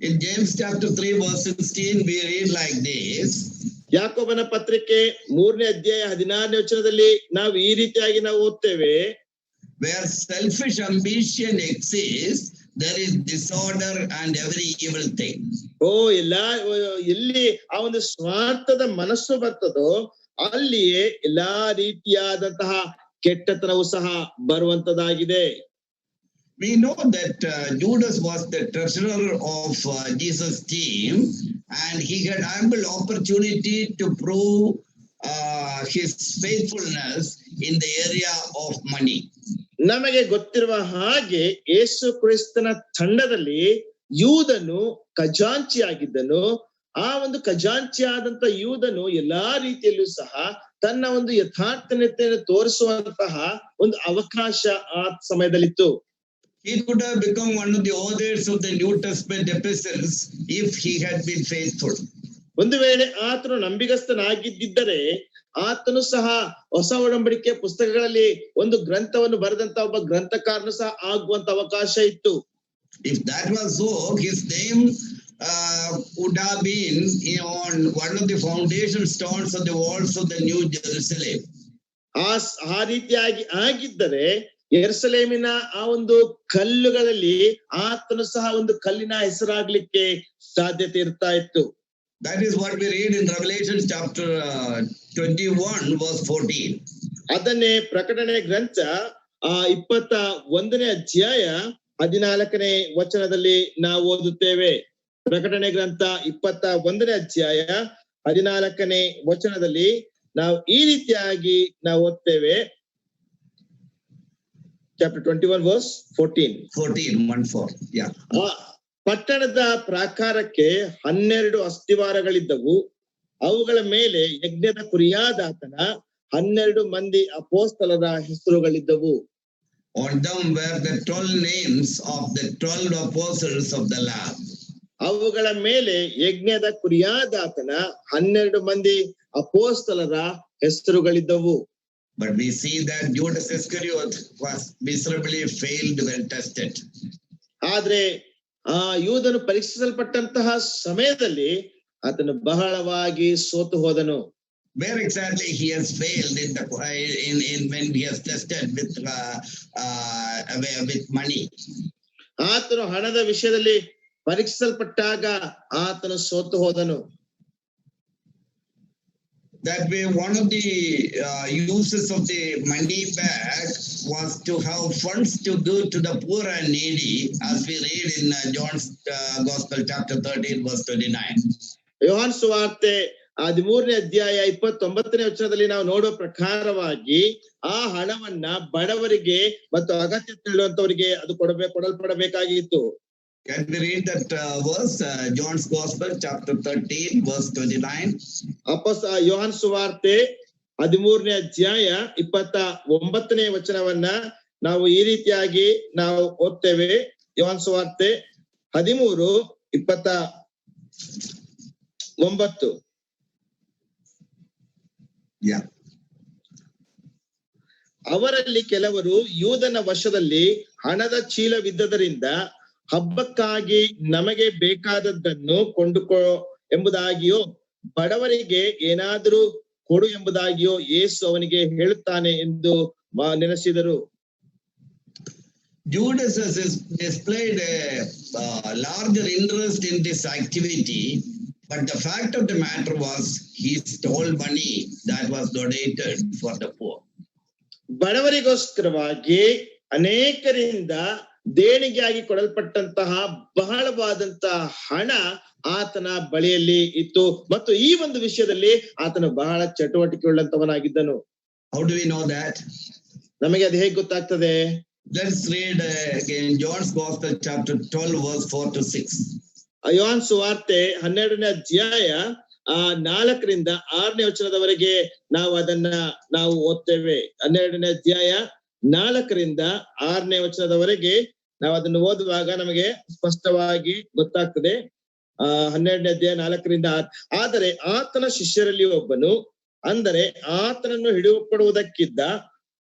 In James chapter 3 verse 16 we read like this. ಯಾಕೋಬನ ಪತ್ರಿಕೆ 3ನೇ ಅಧ್ಯಾಯ 16ನೇ ವಚನದಲ್ಲಿ ನಾವು ಈ ರೀತಿಯಾಗಿ ನಾವು ಓದ್ತೇವೆ. Where selfish ambition exists, there is disorder and every evil thing. ಎಲ್ಲಿ ಆ ಒಂದು ಸ್ವಾರ್ಥದ ಮನಸ್ಸು ಬರ್ತದೋ ಅಲ್ಲಿಯೇ ಎಲ್ಲಾ ರೀತಿಯಾದಂತಹ ಕೆಟ್ಟತನವು ಸಹ ಬರುವಂತದಾಗಿದೆ. We know that Judas was the treasurer of Jesus' team, and he had ample opportunity to prove his faithfulness in the area of money. ನಮಗೆ ಗೊತ್ತಿರುವ ಹಾಗೆ ಯೇಸು ಕ್ರಿಸ್ತನ ತಂಡದಲ್ಲಿ ಯೂದನು ಖಜಾಂಚಿಯಾಗಿದ್ದನು. ಆ ಒಂದು ಖಜಾಂಚಿಯಾದಂತ ಯೂದನು ಎಲ್ಲಾ ರೀತಿಯಲ್ಲೂ ಸಹ ತನ್ನ ಒಂದು ಯಥಾರ್ಥತೆಯನ್ನು ತೋರಿಸುವಂತಹ ಒಂದು ಅವಕಾಶ ಆ ಸಮಯದಲ್ಲಿತ್ತು. He could have become one of the authors of the New Testament epistles if he had been faithful. ಒಂದು ವೇಳೆ ಆತನು ನಂಬಿಗಸ್ತನಾಗಿದ್ದರೆ ಆತನು ಸಹ ಹೊಸ ಒಡಂಬಡಿಕೆ ಪುಸ್ತಕಗಳಲ್ಲಿ ಒಂದು ಗ್ರಂಥವನ್ನು ಬರೆದಂತ ಒಬ್ಬ ಗ್ರಂಥಕಾರನು ಸಹ ಆಗುವಂತ ಅವಕಾಶ ಇತ್ತು. If that was so, his name would have been on one of the foundation stones of the walls of the New Jerusalem. ಆ ರೀತಿಯಾಗಿ ಆಗಿದ್ದರೆ ಯೆರೂಸಲೇಮಿನ ಆ ಒಂದು ಕಲ್ಲುಗಳಲ್ಲಿ ಆತನು ಸಹ ಒಂದು ಕಲ್ಲಿನ ಹೆಸರಾಗ್ಲಿಕ್ಕೆ ಸಾಧ್ಯತೆ ಇರ್ತಾ ಇತ್ತು. That is what we read in Revelation chapter 21 verse 14. ಅದನ್ನೇ ಪ್ರಕಟಣೆ ಗ್ರಂಥ 21ನೇ ಅಧ್ಯಾಯ 14ನೇ ವಚನದಲ್ಲಿ ನಾವು ಓದುತ್ತೇವೆ. ಪ್ರಕಟಣೆ ಗ್ರಂಥ 21ನೇ ಅಧ್ಯಾಯ 14ನೇ ವಚನದಲ್ಲಿ ನಾವು ಈ ರೀತಿಯಾಗಿ ನಾವು ಓದ್ತೇವೆ. Chapter 21 verse 14. Yeah. ಪಟ್ಟಣದ ಪ್ರಾಕಾರಕ್ಕೆ 12 ಅಸ್ತಿವಾರಗಳಿದ್ದವು. ಅವುಗಳ ಮೇಲೆ ಯಜ್ಞದ ಕುರಿಯಾದಾತನ 12 ಮಂದಿ ಅಪೊಸ್ತಲರ ಹೆಸರುಗಳಿದ್ದವು. On them were the 12 names of the 12 apostles of the Lamb. ಅವುಗಳ ಮೇಲೆ ಯಜ್ಞದ ಕುರಿಯಾದಾತನ 12 ಮಂದಿ ಅಪೊಸ್ತಲರ ಹೆಸರುಗಳಿದ್ದವು. But we see that Judas Iscariot was miserably failed when tested. ಆದ್ರೆ ಯೂದನು ಪರೀಕ್ಷಿಸಲ್ಪಟ್ಟಂತಹ ಸಮಯದಲ್ಲಿ ಆತನು ಬಹಳವಾಗಿ ಸೋತು ಹೋದನು. Where exactly he has failed in when he has tested with money. ಆತನು ಹಣದ ವಿಷಯದಲ್ಲಿ ಪರೀಕ್ಷಿಸಲ್ಪಟ್ಟಾಗ ಆತನು ಸೋತು ಹೋದನು. That way, one of the uses of the money bag was to have funds to give to the poor and needy, as we read in John's Gospel, chapter 13, verse 29. ಯೋಹಾನ ಸುವಾರ್ತೆ 13ನೇ ಅಧ್ಯಾಯ 29ನೇ ವಚನದಲ್ಲಿ ನಾವು ನೋಡುವ ಪ್ರಕಾರವಾಗಿ ಆ ಹಣವನ್ನ ಬಡವರಿಗೆ ಮತ್ತು ಅಗತ್ಯತೆ ಇರುವಂತವರಿಗೆ ಅದು ಕೊಡಲ್ಪಡಬೇಕಾಗಿತ್ತು. Can we read that verse, John's Gospel, chapter 13, verse 29? ಯೋಹಾನ ಸುವಾರ್ತೆ 13ನೇ ಅಧ್ಯಾಯ 29ನೇ ವಚನವನ್ನ ನಾವು ಈ ರೀತಿಯಾಗಿ ನಾವು ಓದ್ತೇವೆ. ಯೋಹಾನ ಸುವಾರ್ತೆ 13:29. Yeah. ಅವರಲ್ಲಿ ಕೆಲವರು ಯೂದನ ವಶದಲ್ಲಿ ಹಣದ ಚೀಲವಿದ್ದದರಿಂದ ಹಬ್ಬಕ್ಕಾಗಿ ನಮಗೆ ಬೇಕಾದದ್ದನ್ನು ಕೊಂಡುಕೋ ಎಂಬುದಾಗಿಯೋ ಬಡವರಿಗೆ ಏನಾದರೂ ಕೊಡು ಎಂಬುದಾಗಿಯೋ ಯೇಸು ಅವನಿಗೆ ಹೇಳುತ್ತಾನೆ ಎಂದು ನೆನೆಸಿದರು. Judas has displayed a larger interest in this activity, but the fact of the matter was he stole money that was donated for the poor. ಬಡವರಿಗೋಸ್ಕರವಾಗಿ ಅನೇಕರಿಂದ ದೇಣಿಗೆಯಾಗಿ ಕೊಡಲ್ಪಟ್ಟಂತಹ ಬಹಳವಾದಂತಹ ಹಣ ಆತನ ಬಳಿಯಲ್ಲಿ ಇತ್ತು ಮತ್ತು ಈ ಒಂದು ವಿಷಯದಲ್ಲಿ ಆತನು ಬಹಳ ಚಟುವಟಿಕೆ ಉಳ್ಳಂತವನಾಗಿದ್ದನು. How do we know that? ನಮಗೆ ಅದು ಹೇಗೆ ಗೊತ್ತಾಗ್ತದೆ? Let's read again John's Gospel, chapter 12, verse 4 to 6. ಯೋಹಾನ ಸುವಾರ್ತೆ 12ನೇ ಅಧ್ಯಾಯ 4ರಿಂದ 6ನೇ ವಚನದವರೆಗೆ ನಾವು ಅದನ್ನ ಓದ್ತೇವೆ. 12ನೇ ಅಧ್ಯಾಯ 4ರಿಂದ 6ನೇ ವಚನದವರೆಗೆ ನಾವು ಅದನ್ನು ಓದುವಾಗ ನಮಗೆ ಸ್ಪಷ್ಟವಾಗಿ ಗೊತ್ತಾಗ್ತದೆ. 12ನೇ ಅಧ್ಯಾಯ 4ರಿಂದ 6. ಆದರೆ ಆತನ ಶಿಷ್ಯರಲ್ಲಿ ಒಬ್ಬನು, ಅಂದರೆ ಆತನನ್ನು ಹಿಡಿದುಕೊಡುವುದಕ್ಕಿದ್ದ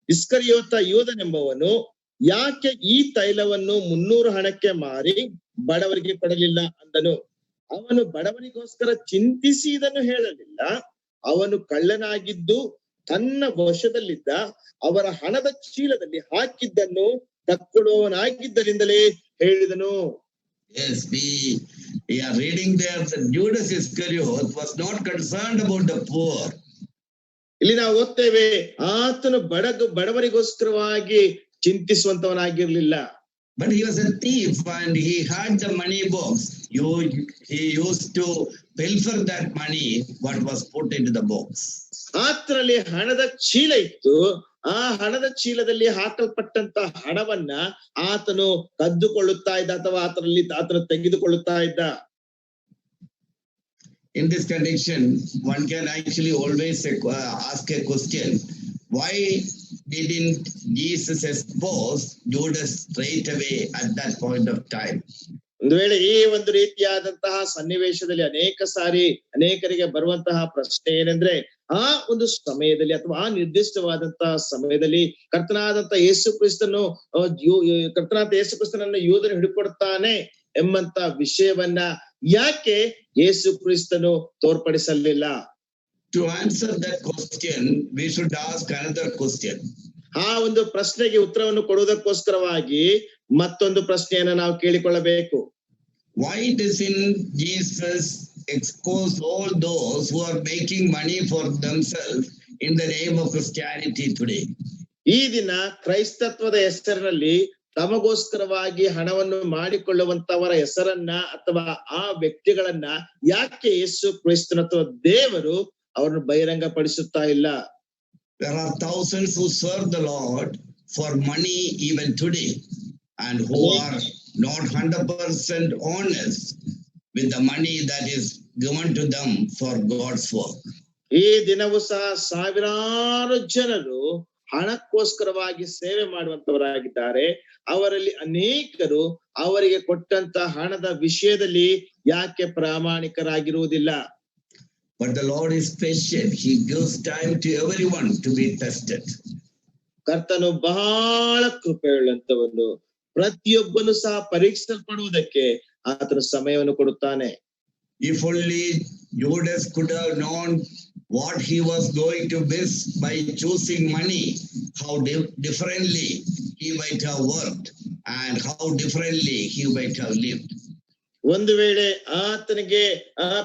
ಇಸ್ಕರಿಯೋತ ಯೂದನೆಂಬವನು, ಯಾಕೆ ಈ ತೈಲವನ್ನು 300 ಹಣಕ್ಕೆ ಮಾರಿ ಬಡವರಿಗೆ ಕೊಡಲಿಲ್ಲ ಅಂದನು. ಅವನು ಬಡವರಿಗೋಸ್ಕರ ಚಿಂತಿಸಿ ಇದನ್ನು ಹೇಳಲಿಲ್ಲ. ಅವನು ಕಳ್ಳನಾಗಿದ್ದು ತನ್ನ ವಶದಲ್ಲಿದ್ದ ಅವರ ಹಣದ ಚೀಲದಲ್ಲಿ ಹಾಕಿದ್ದನ್ನು ತಕ್ಕೊಳ್ಳುವವನಾಗಿದ್ದರಿಂದಲೇ ಹೇಳಿದನು. Yes, we are reading there that Judas Iscariot was not concerned about the poor. ಇಲ್ಲಿ ನಾವು ಓದ್ತೇವೆ, ಆತನು ಬಡವರಿಗೋಸ್ಕರವಾಗಿ ಚಿಂತಿಸುವಂತವನಾಗಿರ್ಲಿಲ್ಲ. But he was a thief and he had the money box. He used to pilfer that money what was put into the box. ಆತನಲ್ಲಿ ಹಣದ ಚೀಲ ಇತ್ತು. ಆ ಹಣದ ಚೀಲದಲ್ಲಿ ಹಾಕಲ್ಪಟ್ಟಂತ ಹಣವನ್ನ ಆತನು ಕದ್ದುಕೊಳ್ಳುತ್ತಾ ಇದ್ದ ಅಥವಾ ಆತನು ತೆಗೆದುಕೊಳ್ಳುತ್ತಾ ಇದ್ದ. In this condition, one can actually always ask a question: why didn't Jesus expose Judas straight away at that point of time? ಒಂದು ವೇಳೆ ಈ ಒಂದು ರೀತಿಯಾದಂತಹ ಸನ್ನಿವೇಶದಲ್ಲಿ ಅನೇಕರಿಗೆ ಬರುವಂತಹ ಪ್ರಶ್ನೆ ಏನೆಂದ್ರೆ, ಆ ಒಂದು ಸಮಯದಲ್ಲಿ ಅಥವಾ ಆ ನಿರ್ದಿಷ್ಟವಾದಂತಹ ಸಮಯದಲ್ಲಿ ಕರ್ತನಾದ ಯೇಸು ಕ್ರಿಸ್ತನನ್ನು ಯೂದನು ಹಿಡಿಕೊಡ್ತಾನೆ ಎಂಬಂತ ವಿಷಯವನ್ನ ಯಾಕೆ ಯೇಸು ಕ್ರಿಸ್ತನು ತೋರ್ಪಡಿಸಲಿಲ್ಲ? To answer that question, we should ask another question. ಆ ಒಂದು ಪ್ರಶ್ನೆಗೆ ಉತ್ತರವನ್ನು ಕೊಡುವುದಕ್ಕೋಸ್ಕರವಾಗಿ ಮತ್ತೊಂದು ಪ್ರಶ್ನೆಯನ್ನ ನಾವು ಕೇಳಿಕೊಳ್ಳಬೇಕು. Why doesn't Jesus expose all those who are making money for themselves in the name of Christianity today? ಈ ದಿನ ಕ್ರೈಸ್ತತ್ವದ ಹೆಸರಿನಲ್ಲಿ ತಮಗೋಸ್ಕರವಾಗಿ ಹಣವನ್ನು ಮಾಡಿಕೊಳ್ಳುವಂತವರ ಹೆಸರನ್ನ ಅಥವಾ ಆ ವ್ಯಕ್ತಿಗಳನ್ನ ಯಾಕೆ ಯೇಸು ಕ್ರಿಸ್ತನ ಅಥವಾ ದೇವರು ಅವರನ್ನು ಬಹಿರಂಗ ಪಡಿಸುತ್ತಾ ಇಲ್ಲ? There are thousands who serve the Lord for money even today and who are not 100% honest with the money that is given to them for God's work. ಈ ದಿನವೂ ಸಹ ಸಾವಿರಾರು ಜನರು ಹಣಕ್ಕೋಸ್ಕರವಾಗಿ ಸೇವೆ ಮಾಡುವಂತವರಾಗಿದ್ದಾರೆ. ಅವರಲ್ಲಿ ಅನೇಕರು ಅವರಿಗೆ ಕೊಟ್ಟಂತ ಹಣದ ವಿಷಯದಲ್ಲಿ ಯಾಕೆ ಪ್ರಾಮಾಣಿಕರಾಗಿರುವುದಿಲ್ಲ? But the Lord is patient. He gives time to everyone to be tested. ಕರ್ತನು ಬಹಳ ಕೃಪೆಯುಳ್ಳಂತವನು, ಪ್ರತಿಯೊಬ್ಬನು ಸಹ ಪರೀಕ್ಷಿಸಲ್ಪಡುವುದಕ್ಕೆ ಆತನ ಸಮಯವನ್ನು ಕೊಡುತ್ತಾನೆ. If only Judas could have known what he was going to miss by choosing money, how differently he might have worked and how differently he might have lived. ಒಂದು ವೇಳೆ ಆತನಿಗೆ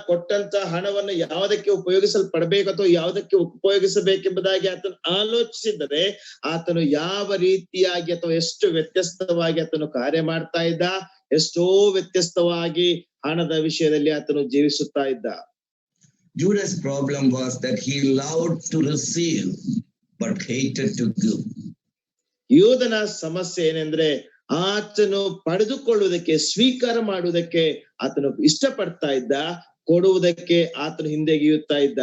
ಕೊಟ್ಟಂತ ಹಣವನ್ನು ಯಾವುದಕ್ಕೆ ಉಪಯೋಗಿಸಲ್ಪಡಬೇಕು ಅಥವಾ ಯಾವುದಕ್ಕೆ ಉಪಯೋಗಿಸಬೇಕೆಂಬುದಾಗಿ ಆತನು ಆಲೋಚಿಸಿದರೆ ಆತನು ಯಾವ ರೀತಿಯಾಗಿ ಅಥವಾ ಎಷ್ಟು ವ್ಯತ್ಯಸ್ತವಾಗಿ ಆತನು ಕಾರ್ಯ ಮಾಡ್ತಾ ಇದ್ದ, ಎಷ್ಟೋ ವ್ಯತ್ಯಸ್ತವಾಗಿ ಹಣದ ವಿಷಯದಲ್ಲಿ ಆತನು ಜೀವಿಸುತ್ತಾ ಇದ್ದ. Judas' problem was that he loved to receive but hated to give. ಯೂದನ ಸಮಸ್ಯೆ ಏನೆಂದ್ರೆ ಆತನು ಪಡೆದುಕೊಳ್ಳುವುದಕ್ಕೆ, ಸ್ವೀಕಾರ ಮಾಡುವುದಕ್ಕೆ ಆತನು ಇಷ್ಟಪಡ್ತಾ ಇದ್ದ, ಕೊಡುವುದಕ್ಕೆ ಆತನು ಹಿಂದೆಗೆಯುತ್ತಾ ಇದ್ದ.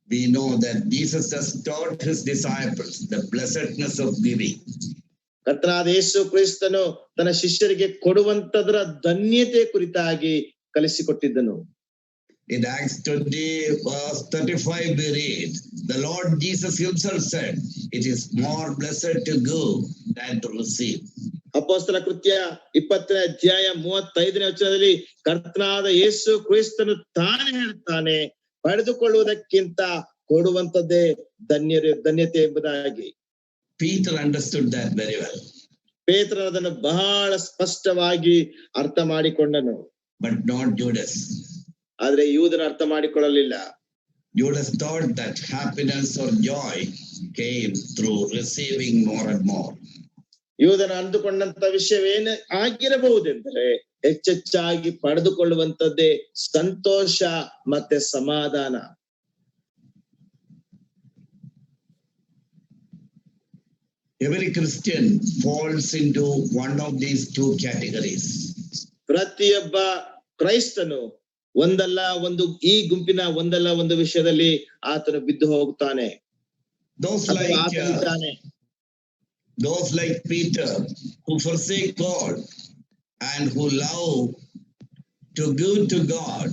We know that Jesus has taught his disciples the blessedness of giving. ಕರ್ತನಾದ ಯೇಸು ಕ್ರಿಸ್ತನು ತನ್ನ ಶಿಷ್ಯರಿಗೆ ಕೊಡುವಂತದರ ಧನ್ಯತೆ ಕುರಿತಾಗಿ ಕಲಿಸಿಕೊಟ್ಟಿದ್ದನು. In Acts 20 verse 35 we read, the Lord Jesus himself said, it is more blessed to give than to receive. ಅಪೊಸ್ತಲ ಕೃತ್ಯ 20ನೇ ಅಧ್ಯಾಯ 35ನೇ ವಚನದಲ್ಲಿ ಕರ್ತನಾದ ಯೇಸು ಕ್ರಿಸ್ತನು ತಾನೇ ಹೇಳ್ತಾನೆ, ಪಡೆದುಕೊಳ್ಳುವುದಕ್ಕಿಂತ ಕೊಡುವಂತದ್ದೇ ಧನ್ಯತೆ ಎಂಬುದಾಗಿ. Peter understood that very well. ಪೇತ್ರನು ಅದನ್ನು ಬಹಳ ಸ್ಪಷ್ಟವಾಗಿ ಅರ್ಥ ಮಾಡಿಕೊಂಡನು. But not Judas. ಆದ್ರೆ ಯೂದನ ಅರ್ಥ ಮಾಡಿಕೊಳ್ಳಲಿಲ್ಲ. Judas thought that happiness or joy came through receiving more and more. ಯೂದನ ಅಂದುಕೊಂಡಂತ ವಿಷಯವೇನು ಆಗಿರಬಹುದೆಂದರೆ ಹೆಚ್ಚೆಚ್ಚಾಗಿ ಪಡೆದುಕೊಳ್ಳುವಂತದ್ದೇ ಸಂತೋಷ ಮತ್ತೆ ಸಮಾಧಾನ. Every Christian falls into one of these two categories. ಪ್ರತಿಯೊಬ್ಬ ಕ್ರೈಸ್ತನು ಒಂದಲ್ಲ ಒಂದು ಈ ಗುಂಪಿನ ಒಂದಲ್ಲ ಒಂದು ವಿಷಯದಲ್ಲಿ ಆತನು ಬಿದ್ದು ಹೋಗುತ್ತಾನೆ. Those like Peter who forsake God and who love to give to God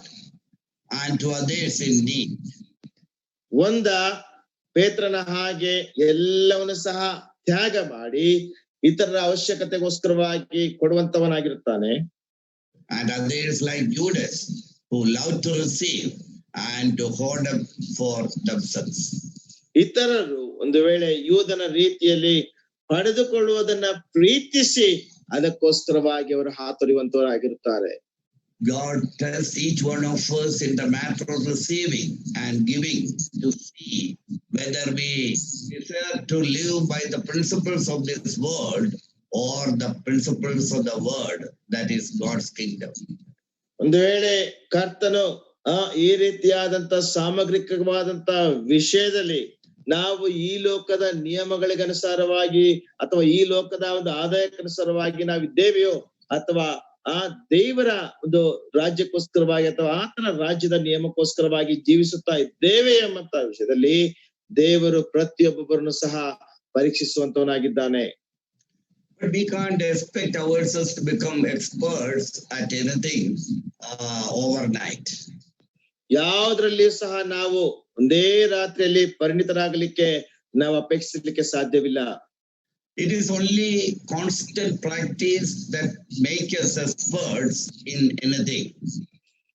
and to others in need. ಒಂದ ಪೇತ್ರನ ಹಾಗೆ ಎಲ್ಲವನ್ನು ಸಹ ತ್ಯಾಗ ಮಾಡಿ ಇತರರ ಅವಶ್ಯಕತೆಗೋಸ್ಕರವಾಗಿ ಕೊಡುವಂತವನಾಗಿರುತ್ತಾನೆ. And others like Judas who love to receive and to hoard up for themselves. ಇತರರು ಒಂದು ವೇಳೆ ಯೂದನ ರೀತಿಯಲ್ಲಿ ಪಡೆದುಕೊಳ್ಳುವುದನ್ನ ಪ್ರೀತಿಸಿ ಅದಕ್ಕೋಸ್ಕರವಾಗಿ ಅವರು ಹಾತೊರೆಯುವಂತವರಾಗಿರುತ್ತಾರೆ. God tells each one of us in the matter of receiving and giving to see whether we desire to live by the principles of this world or the principles of the word, that is God's kingdom. ಒಂದು ವೇಳೆ ಕರ್ತನು ಈ ರೀತಿಯಾದಂತ ಸಾಮಗ್ರಿಕವಾದಂತ ವಿಷಯದಲ್ಲಿ ನಾವು ಈ ಲೋಕದ ನಿಯಮಗಳಿಗನುಸಾರವಾಗಿ ಅಥವಾ ಈ ಲೋಕದ ಒಂದು ಆದಾಯಕ್ಕನುಸಾರವಾಗಿ ನಾವಿದ್ದೇವೆಯೋ ಅಥವಾ ಆ ದೇವರ ಒಂದು ರಾಜ್ಯಕ್ಕೋಸ್ಕರವಾಗಿ ಅಥವಾ ಆತನ ರಾಜ್ಯದ ನಿಯಮಕ್ಕೋಸ್ಕರವಾಗಿ ಜೀವಿಸುತ್ತಾ ಇದ್ದೇವೆ ಎಂಬಂತ ವಿಷಯದಲ್ಲಿ ದೇವರು ಪ್ರತಿಯೊಬ್ಬೊಬ್ಬರನ್ನು ಸಹ ಪರೀಕ್ಷಿಸುವಂತವನಾಗಿದ್ದಾನೆ. But we can't expect ourselves to become experts at anything overnight. ಯಾವುದ್ರಲ್ಲಿ ಸಹ ನಾವು ಒಂದೇ ರಾತ್ರಿಯಲ್ಲಿ ಪರಿಣಿತರಾಗಲಿಕ್ಕೆ ನಾವು ಅಪೇಕ್ಷಿಸಲಿಕ್ಕೆ ಸಾಧ್ಯವಿಲ್ಲ. It is only constant practice that makes us experts in anything.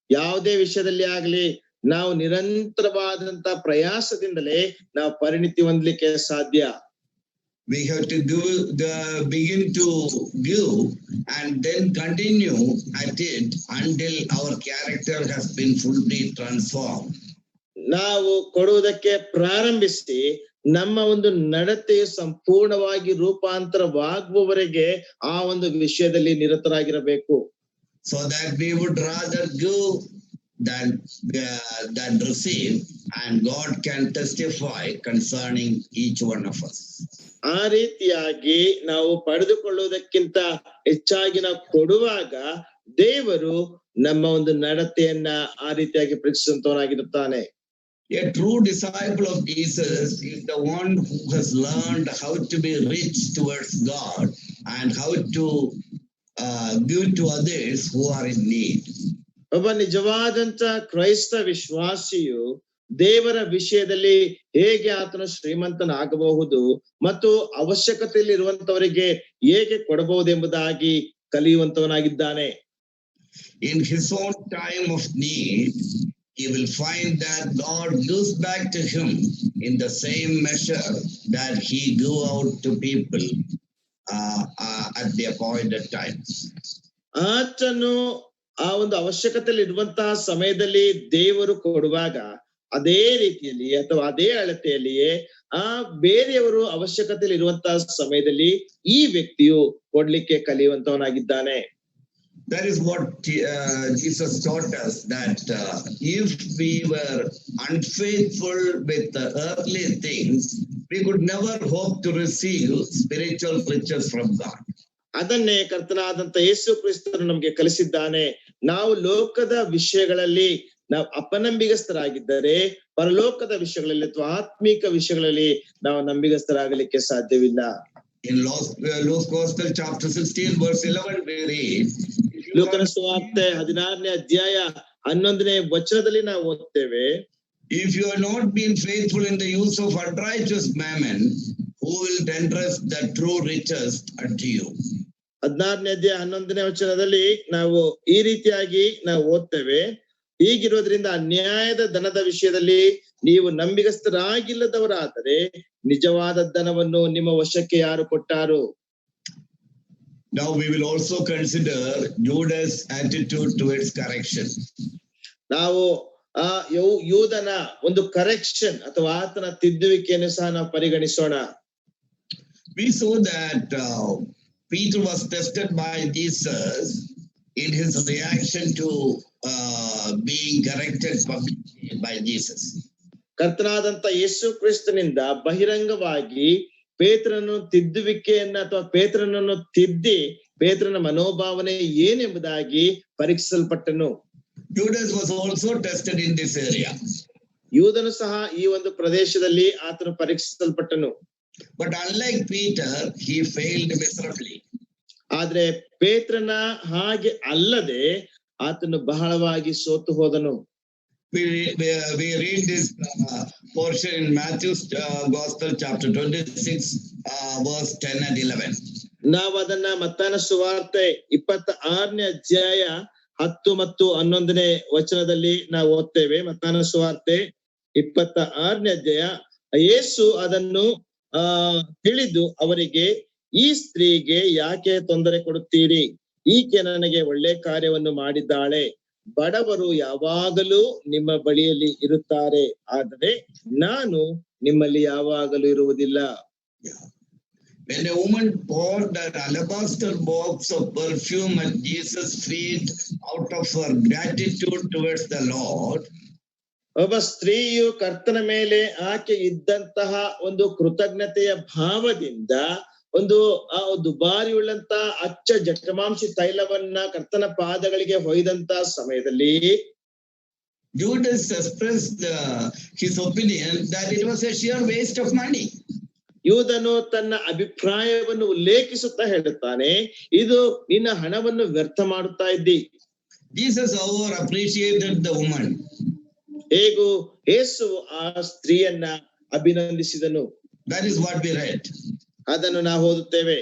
ಯಾವುದೇ ವಿಷಯದಲ್ಲಿ ಆಗಲಿ ನಾವು ನಿರಂತರವಾದಂತ ಪ್ರಯಾಸದಿಂದಲೇ ನಾವು ಪರಿಣಿತಿ ಹೊಂದಲಿಕ್ಕೆ ಸಾಧ್ಯ. We have to begin to give and then continue at it until our character has been fully transformed. ನಾವು ಕೊಡುವುದಕ್ಕೆ ಪ್ರಾರಂಭಿಸಿ ನಮ್ಮ ಒಂದು ನಡತೆ ಸಂಪೂರ್ಣವಾಗಿ ರೂಪಾಂತರವಾಗುವವರೆಗೆ ಆ ಒಂದು ವಿಷಯದಲ್ಲಿ ನಿರತರಾಗಿರಬೇಕು. So that we would rather give than receive, and God can testify concerning each one of us. ಆ ರೀತಿಯಾಗಿ ನಾವು ಪಡೆದುಕೊಳ್ಳುವುದಕ್ಕಿಂತ ಹೆಚ್ಚಾಗಿ ನಾವು ಕೊಡುವಾಗ ದೇವರು ನಮ್ಮ ಒಂದು ನಡತೆಯನ್ನ ಆ ರೀತಿಯಾಗಿ ಪರೀಕ್ಷಿಸುವಂತವನಾಗಿರುತ್ತಾನೆ. A true disciple of Jesus is the one who has learned how to be rich towards God and how to give to others who are in need. ಒಬ್ಬ ನಿಜವಾದಂತ ಕ್ರೈಸ್ತ ವಿಶ್ವಾಸಿಯು ದೇವರ ವಿಷಯದಲ್ಲಿ ಹೇಗೆ ಆತನು ಶ್ರೀಮಂತನಾಗಬಹುದು ಮತ್ತು ಅವಶ್ಯಕತೆಯಲ್ಲಿ ಇರುವಂತವರಿಗೆ ಹೇಗೆ ಕೊಡಬಹುದೆಂಬುದಾಗಿ ಕಲಿಯುವಂತವನಾಗಿದ್ದಾನೆ. In his own time of need, he will find that God gives back to him in the same measure that he give out to people at the appointed time. ಆತನು ಆ ಒಂದು ಅವಶ್ಯಕತೆಯಲ್ಲಿ ಇರುವಂತಹ ಸಮಯದಲ್ಲಿ ದೇವರು ಕೊಡುವಾಗ ಅದೇ ರೀತಿಯಲ್ಲಿ ಅಥವಾ ಅದೇ ಅಳತೆಯಲ್ಲಿಯೇ ಆ ಬೇರೆಯವರು ಅವಶ್ಯಕತೆಯಲ್ಲಿ ಇರುವಂತಹ ಸಮಯದಲ್ಲಿ ಈ ವ್ಯಕ್ತಿಯು ಕೊಡ್ಲಿಕ್ಕೆ ಕಲಿಯುವಂತವನಾಗಿದ್ದಾನೆ. That is what Jesus taught us, that if we were unfaithful with the earthly things, we could never hope to receive spiritual riches from God. ಅದನ್ನೇ ಕರ್ತನಾದಂತ ಯೇಸು ಕ್ರಿಸ್ತನು ನಮ್ಗೆ ಕಲಿಸಿದ್ದಾನೆ. ನಾವು ಲೋಕದ ವಿಷಯಗಳಲ್ಲಿ ನಾವು ಅಪನಂಬಿಗಸ್ಥರಾಗಿದ್ದರೆ ಪರಲೋಕದ ವಿಷಯಗಳಲ್ಲಿ ಅಥವಾ ಆತ್ಮಿಕ ವಿಷಯಗಳಲ್ಲಿ ನಾವು ನಂಬಿಗಸ್ಥರಾಗಲಿಕ್ಕೆ ಸಾಧ್ಯವಿಲ್ಲ. In Luke's Gospel chapter 16 verse 11 we read, ಲೂಕನ ಸುವಾರ್ತೆ 16ನೇ ಅಧ್ಯಾಯ 11ನೇ ವಚನದಲ್ಲಿ ನಾವು ಓದ್ತೇವೆ, if you have not been faithful in the use of unrighteous mammon, who will entrust the true riches unto you? 16ನೇ ಅಧ್ಯಾಯ 11ನೇ ವಚನದಲ್ಲಿ ನಾವು ಈ ರೀತಿಯಾಗಿ ನಾವು ಓದ್ತೇವೆ, ಹೀಗಿರೋದ್ರಿಂದ ಅನ್ಯಾಯದ ಧನದ ವಿಷಯದಲ್ಲಿ ನೀವು ನಂಬಿಗಸ್ಥರಾಗಿಲ್ಲದವರಾದರೆ ನಿಜವಾದ ಧನವನ್ನು ನಿಮ್ಮ ವಶಕ್ಕೆ ಯಾರು ಕೊಟ್ಟಾರು? Now we will also consider Judas' attitude towards correction. ನಾವು ಆ ಯೂದನ ಒಂದು ಕರೆಕ್ಷನ್ ಅಥವಾ ಆತನ ತಿದ್ದುವಿಕೆಯನ್ನು ಸಹ ನಾವು ಪರಿಗಣಿಸೋಣ. We saw that Peter was tested by Jesus in his reaction to being corrected publicly by Jesus. ಕರ್ತನಾದಂತ ಯೇಸು ಕ್ರಿಸ್ತನಿಂದ ಬಹಿರಂಗವಾಗಿ ಪೇತ್ರನನ್ನು ತಿದ್ದುವಿಕೆಯನ್ನ ಅಥವಾ ಪೇತ್ರನನ್ನು ತಿದ್ದಿ ಪೇತ್ರನ ಮನೋಭಾವನೆ ಏನೆಂಬುದಾಗಿ ಪರೀಕ್ಷಿಸಲ್ಪಟ್ಟನು. Judas was also tested in this area. ಯೂದನು ಸಹ ಈ ಒಂದು ಪ್ರದೇಶದಲ್ಲಿ ಆತನು ಪರೀಕ್ಷಿಸಲ್ಪಟ್ಟನು. But unlike Peter, he failed miserably. ಆದ್ರೆ ಪೇತ್ರನ ಹಾಗೆ ಅಲ್ಲದೆ ಆತನು ಬಹಳವಾಗಿ ಸೋತು ಹೋದನು. We read this portion in Matthew's Gospel chapter 26 verse 10 and 11. ನಾವು ಅದನ್ನ ಮತ್ತಾಯನ ಸುವಾರ್ತೆ 26ನೇ ಅಧ್ಯಾಯ 10 ಮತ್ತು 11ನೇ ವಚನದಲ್ಲಿ ನಾವು ಓದ್ತೇವೆ. ಮತ್ತಾಯನ ಸುವಾರ್ತೆ 26ನೇ ಅಧ್ಯಾಯ. ಯೇಸು ಅದನ್ನು ತಿಳಿದು ಅವರಿಗೆ, ಈ ಸ್ತ್ರೀಗೆ ಯಾಕೆ ತೊಂದರೆ ಕೊಡುತ್ತೀರಿ? ಈಕೆ ನನಗೆ ಒಳ್ಳೆ ಕಾರ್ಯವನ್ನು ಮಾಡಿದ್ದಾಳೆ. ಬಡವರು ಯಾವಾಗಲೂ ನಿಮ್ಮ ಬಳಿಯಲ್ಲಿ ಇರುತ್ತಾರೆ, ಆದರೆ ನಾನು ನಿಮ್ಮಲ್ಲಿ ಯಾವಾಗಲೂ ಇರುವುದಿಲ್ಲ. When a woman poured an alabaster box of perfume at Jesus' feet out of her gratitude towards the Lord, ಒಬ್ಬ ಸ್ತ್ರೀಯು ಕರ್ತನ ಮೇಲೆ ಆಕೆ ಇದ್ದಂತಹ ಒಂದು ಕೃತಜ್ಞತೆಯ ಭಾವದಿಂದ ಒಂದು ದುಬಾರಿ ಉಳ್ಳಂತ ಅಚ್ಚ ಜಟಮಾಂಸಿ ತೈಲವನ್ನ ಕರ್ತನ ಪಾದಗಳಿಗೆ ಹೊಯ್ದಂತ ಸಮಯದಲ್ಲಿ Judas expressed his opinion that it was a sheer waste of money. ಯೂದನು ತನ್ನ ಅಭಿಪ್ರಾಯವನ್ನು ಉಲ್ಲೇಖಿಸುತ್ತಾ ಹೇಳುತ್ತಾನೆ, ಇದು ನಿನ್ನ ಹಣವನ್ನು ವ್ಯರ್ಥ ಮಾಡುತ್ತಾ ಇದ್ದಿ. Jesus, however, appreciated the woman. ಹೇಗೂ ಯೇಸು ಆ ಸ್ತ್ರೀಯನ್ನ ಅಭಿನಂದಿಸಿದನು. That is what we read. ಅದನ್ನು ನಾವು ಓದುತ್ತೇವೆ.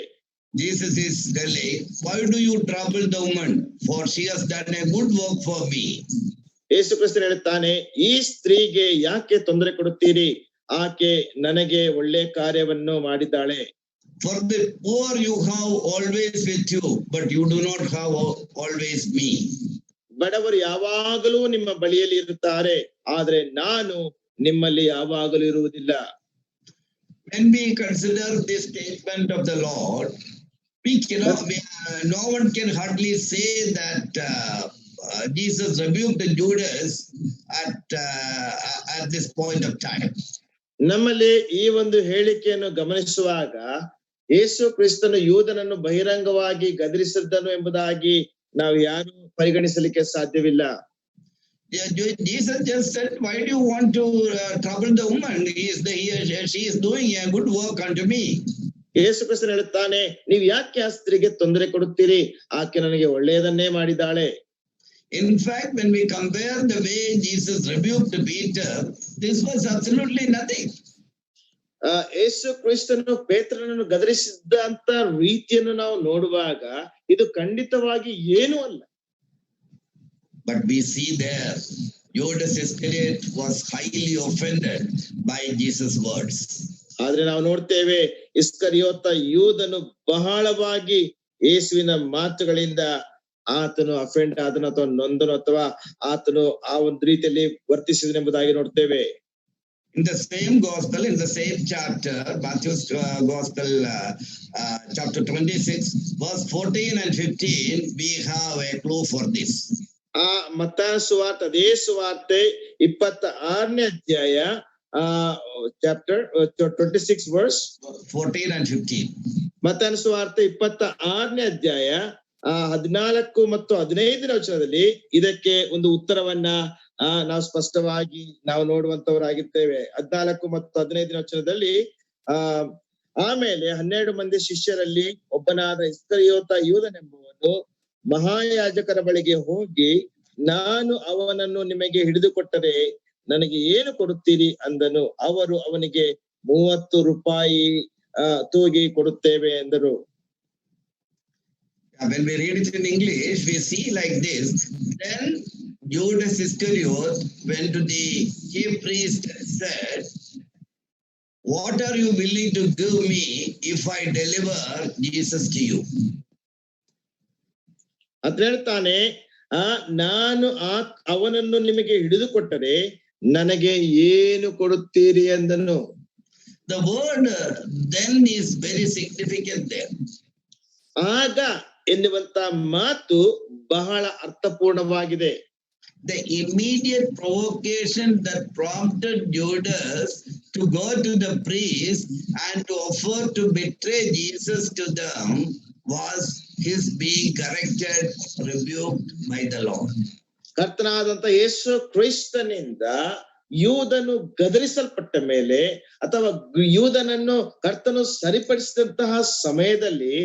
Jesus is telling, why do you trouble the woman? For she has done a good work for me. ಯೇಸು ಕ್ರಿಸ್ತನು ಹೇಳುತ್ತಾನೆ, ಈ ಸ್ತ್ರೀಗೆ ಯಾಕೆ ತೊಂದರೆ ಕೊಡುತ್ತೀರಿ? ಆಕೆ ನನಗೆ ಒಳ್ಳೆ ಕಾರ್ಯವನ್ನು ಮಾಡಿದ್ದಾಳೆ. For the poor you have always with you, but you do not have always me. ಬಡವರು ಯಾವಾಗಲೂ ನಿಮ್ಮ ಬಳಿಯಲ್ಲಿ ಇರುತ್ತಾರೆ, ಆದ್ರೆ ನಾನು ನಿಮ್ಮಲ್ಲಿ ಯಾವಾಗಲೂ ಇರುವುದಿಲ್ಲ. When we consider this statement of the Lord, we cannot, no one can hardly say that Jesus rebuked Judas at this point of time. ನಮ್ಮಲ್ಲಿ ಈ ಒಂದು ಹೇಳಿಕೆಯನ್ನು ಗಮನಿಸುವಾಗ ಯೇಸು ಕ್ರಿಸ್ತನು ಯೂದನನ್ನು ಬಹಿರಂಗವಾಗಿ ಗದರಿಸಿದ್ದನು ಎಂಬುದಾಗಿ ನಾವು ಯಾರು ಪರಿಗಣಿಸಲಿಕ್ಕೆ ಸಾಧ್ಯವಿಲ್ಲ. Jesus just said, why do you want to trouble the woman? She is doing a good work unto me. ಯೇಸು ಕ್ರಿಸ್ತನು ಹೇಳುತ್ತಾನೆ, ನೀವು ಯಾಕೆ ಆ ಸ್ತ್ರೀಗೆ ತೊಂದರೆ ಕೊಡುತ್ತೀರಿ? ಆಕೆ ನನಗೆ ಒಳ್ಳೆಯದನ್ನೇ ಮಾಡಿದ್ದಾಳೆ. In fact, when we compare the way Jesus rebuked Peter, this was absolutely nothing. ಯೇಸು ಕ್ರಿಸ್ತನು ಪೇತ್ರನನ್ನು ಗದರಿಸಿದಂತ ರೀತಿಯನ್ನು ನಾವು ನೋಡುವಾಗ ಇದು ಖಂಡಿತವಾಗಿ ಏನೂ ಅಲ್ಲ. But we see there Judas Iscariot was highly offended by Jesus' words. ಆದ್ರೆ ನಾವು ನೋಡ್ತೇವೆ ಇಸ್ಕರಿಯೋತ ಯೂದನು ಬಹಳವಾಗಿ ಯೇಸುವಿನ ಮಾತುಗಳಿಂದ ಆತನು ಅಫೆಂಡ್ ಆದನು ಅಥವಾ ನೊಂದನು ಅಥವಾ ಆತನು ಆ ಒಂದು ರೀತಿಯಲ್ಲಿ ವರ್ತಿಸಿದನೆಂಬುದಾಗಿ ನೋಡ್ತೇವೆ. In the same gospel, in the same chapter, Matthew's gospel, chapter 26, verse 14 and 15, we have a clue for this. ಆ ಮತ್ತಾಯನ ಸುವಾರ್ತೆ ಅದೇ ಸುವಾರ್ತೆ 26ನೇ ಅಧ್ಯಾಯ ಚಾಪ್ಟರ್ 26 ವರ್ಸ್ 14 and 15. ಮತ್ತಾಯನ ಸುವಾರ್ತೆ 26ನೇ ಅಧ್ಯಾಯ 14 ಮತ್ತು 15ನೇ ವಚನದಲ್ಲಿ ಇದಕ್ಕೆ ಒಂದು ಉತ್ತರವನ್ನ ನಾವು ಸ್ಪಷ್ಟವಾಗಿ ನಾವು ನೋಡುವಂತವರಾಗಿರ್ತೇವೆ. 14 ಮತ್ತು 15ನೇ ವಚನದಲ್ಲಿ ಆಮೇಲೆ 12 ಮಂದಿ ಶಿಷ್ಯರಲ್ಲಿ ಒಬ್ಬನಾದ ಇಸ್ಕರಿಯೋತ ಯೂದನೆಂಬುವನು ಮಹಾಯಾಜಕರ ಬಳಿಗೆ ಹೋಗಿ, ನಾನು ಅವನನ್ನು ನಿಮಗೆ ಹಿಡಿದುಕೊಟ್ಟರೆ ನನಗೆ ಏನು ಕೊಡುತ್ತೀರಿ ಅಂದನು. ಅವರು ಅವನಿಗೆ 30 ರೂಪಾಯಿ ತೂಗಿ ಕೊಡುತ್ತೇವೆ ಎಂದರು. When we read it in English, we see like this. Then Judas Iscariot went to the chief priest and said, "What are you willing to give me if I deliver Jesus to you?" ಅದ್ ಹೇಳ್ತಾನೆ, ನಾನು ಅವನನ್ನು ನಿಮಗೆ ಹಿಡಿದುಕೊಟ್ಟರೆ ನನಗೆ ಏನು ಕೊಡುತ್ತೀರಿ ಎಂದನು. The word then is very significant there. ಆಗ ಎನ್ನುವಂತ ಮಾತು ಬಹಳ ಅರ್ಥಪೂರ್ಣವಾಗಿದೆ. The immediate provocation that prompted Judas to go to the priest and to offer to betray Jesus to them was his being corrected, rebuked by the Lord. ಕರ್ತನಾದಂತ ಯೇಸು ಕ್ರಿಸ್ತನಿಂದ ಯೂದನು ಗದರಿಸಲ್ಪಟ್ಟ ಮೇಲೆ ಅಥವಾ ಯೂದನನ್ನು ಕರ್ತನು ಸರಿಪಡಿಸಿದಂತಹ ಸಮಯದಲ್ಲಿ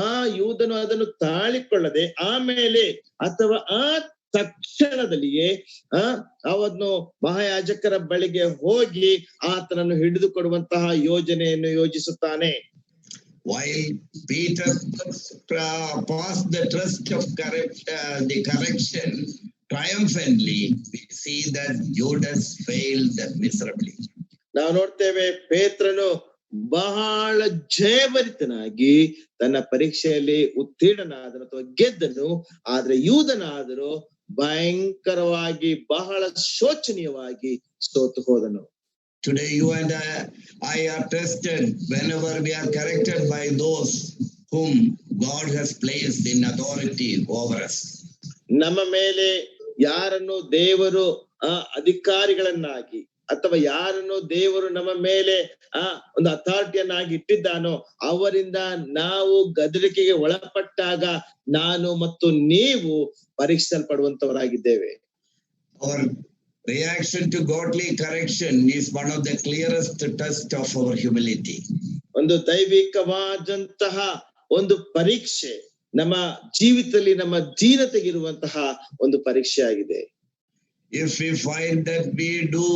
ಆ ಯೂದನು ಅದನ್ನು ತಾಳಿಕೊಳ್ಳದೆ ಆಮೇಲೆ ಅಥವಾ ಆ ತಕ್ಷಣದಲ್ಲಿಯೇ ಅವನು ಮಹಾಯಾಜಕರ ಬಳಿಗೆ ಹೋಗಿ ಆತನನ್ನು ಹಿಡಿದುಕೊಡುವಂತಹ ಯೋಜನೆಯನ್ನು ಯೋಜಿಸುತ್ತಾನೆ. While Peter passed the test of the correction triumphantly, we see that Judas failed miserably. ನಾವು ನೋಡ್ತೇವೆ ಪೇತ್ರನು ಬಹಳ ಜಯಭರಿತನಾಗಿ ತನ್ನ ಪರೀಕ್ಷೆಯಲ್ಲಿ ಉತ್ತೀರ್ಣನಾದನು ಅಥವಾ ಗೆದ್ದನು. ಆದ್ರೆ ಯೂದನಾದರೂ ಭಯಂಕರವಾಗಿ ಬಹಳ ಶೋಚನೀಯವಾಗಿ ಸೋತು ಹೋದನು. Today you and I are tested whenever we are corrected by those whom God has placed in authority over us. ನಮ್ಮ ಮೇಲೆ ಯಾರನ್ನು ದೇವರು ಅಧಿಕಾರಿಗಳನ್ನಾಗಿ ಅಥವಾ ಯಾರನ್ನು ದೇವರು ನಮ್ಮ ಮೇಲೆ ಒಂದು ಅಥಾರಿಟಿಯನ್ನಾಗಿ ಇಟ್ಟಿದ್ದಾನೋ ಅವರಿಂದ ನಾವು ಗದರಿಕೆಗೆ ಒಳಪಟ್ಟಾಗ ನಾನು ಮತ್ತು ನೀವು ಪರೀಕ್ಷಿಸಲ್ಪಡುವಂತವರಾಗಿದ್ದೇವೆ. Our reaction to godly correction is one of the clearest test of our humility. ಒಂದು ದೈವಿಕವಾದಂತಹ ಒಂದು ಪರೀಕ್ಷೆ ನಮ್ಮ ಜೀವಿತದಲ್ಲಿ ನಮ್ಮ ದೀನತೆಗಿರುವಂತಹ ಒಂದು ಪರೀಕ್ಷೆ ಆಗಿದೆ. If we find that we do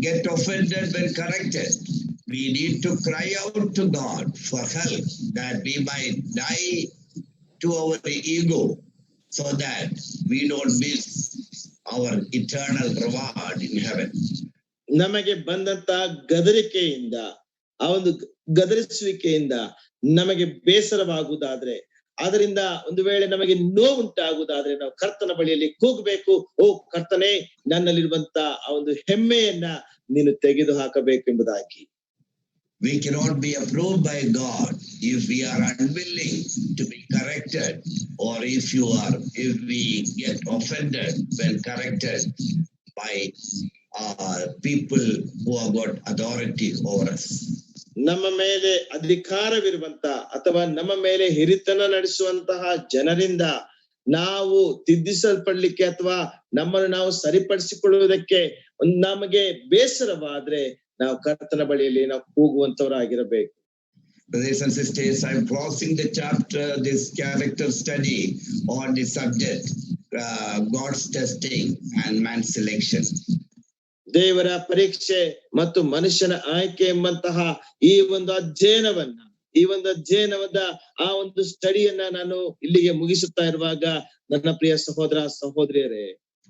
get offended when corrected, we need to cry out to God for help that we might die to our ego so that we don't miss our eternal reward in heaven. ನಮಗೆ ಬಂದಂತ ಗದರಿಕೆಯಿಂದ ಆ ಒಂದು ಗದರಿಸುವಿಕೆಯಿಂದ ನಮಗೆ ಬೇಸರವಾಗುವುದಾದ್ರೆ, ಅದರಿಂದ ಒಂದು ವೇಳೆ ನಮಗೆ ನೋವುಂಟಾಗುವುದಾದ್ರೆ ನಾವು ಕರ್ತನ ಬಳಿಯಲ್ಲಿ ಕೂಗಬೇಕು, ಓ ಕರ್ತನೇ, ನನ್ನಲ್ಲಿರುವಂತ ಆ ಒಂದು ಹೆಮ್ಮೆಯನ್ನ ನೀನು ತೆಗೆದು ಹಾಕಬೇಕು ಎಂಬುದಾಗಿ. We cannot be approved by God if we are unwilling to be corrected, or if we get offended when corrected by people who have got authority over us. ನಮ್ಮ ಮೇಲೆ ಅಧಿಕಾರವಿರುವಂತ ಅಥವಾ ನಮ್ಮ ಮೇಲೆ ಹಿರಿತನ ನಡೆಸುವಂತಹ ಜನರಿಂದ ನಾವು ತಿದ್ದಿಸಲ್ಪಡ್ಲಿಕ್ಕೆ ಅಥವಾ ನಮ್ಮನ್ನು ನಾವು ಸರಿಪಡಿಸಿಕೊಳ್ಳುವುದಕ್ಕೆ ನಮಗೆ ಬೇಸರವಾದ್ರೆ ನಾವು ಕರ್ತನ ಬಳಿಯಲ್ಲಿ ನಾವು ಕೂಗುವಂತವರಾಗಿರಬೇಕು. Brothers and sisters, I'm closing the chapter, this character study on the subject, God's testing and man's selection. ದೇವರ ಪರೀಕ್ಷೆ ಮತ್ತು ಮನುಷ್ಯನ ಆಯ್ಕೆ ಎಂಬಂತಹ ಈ ಒಂದು ಅಧ್ಯಯನದ ಆ ಒಂದು ಸ್ಟಡಿಯನ್ನ ನಾನು ಇಲ್ಲಿಗೆ ಮುಗಿಸುತ್ತಾ ಇರುವಾಗ ನನ್ನ ಪ್ರಿಯ ಸಹೋದರ ಸಹೋದರಿಯರೇ,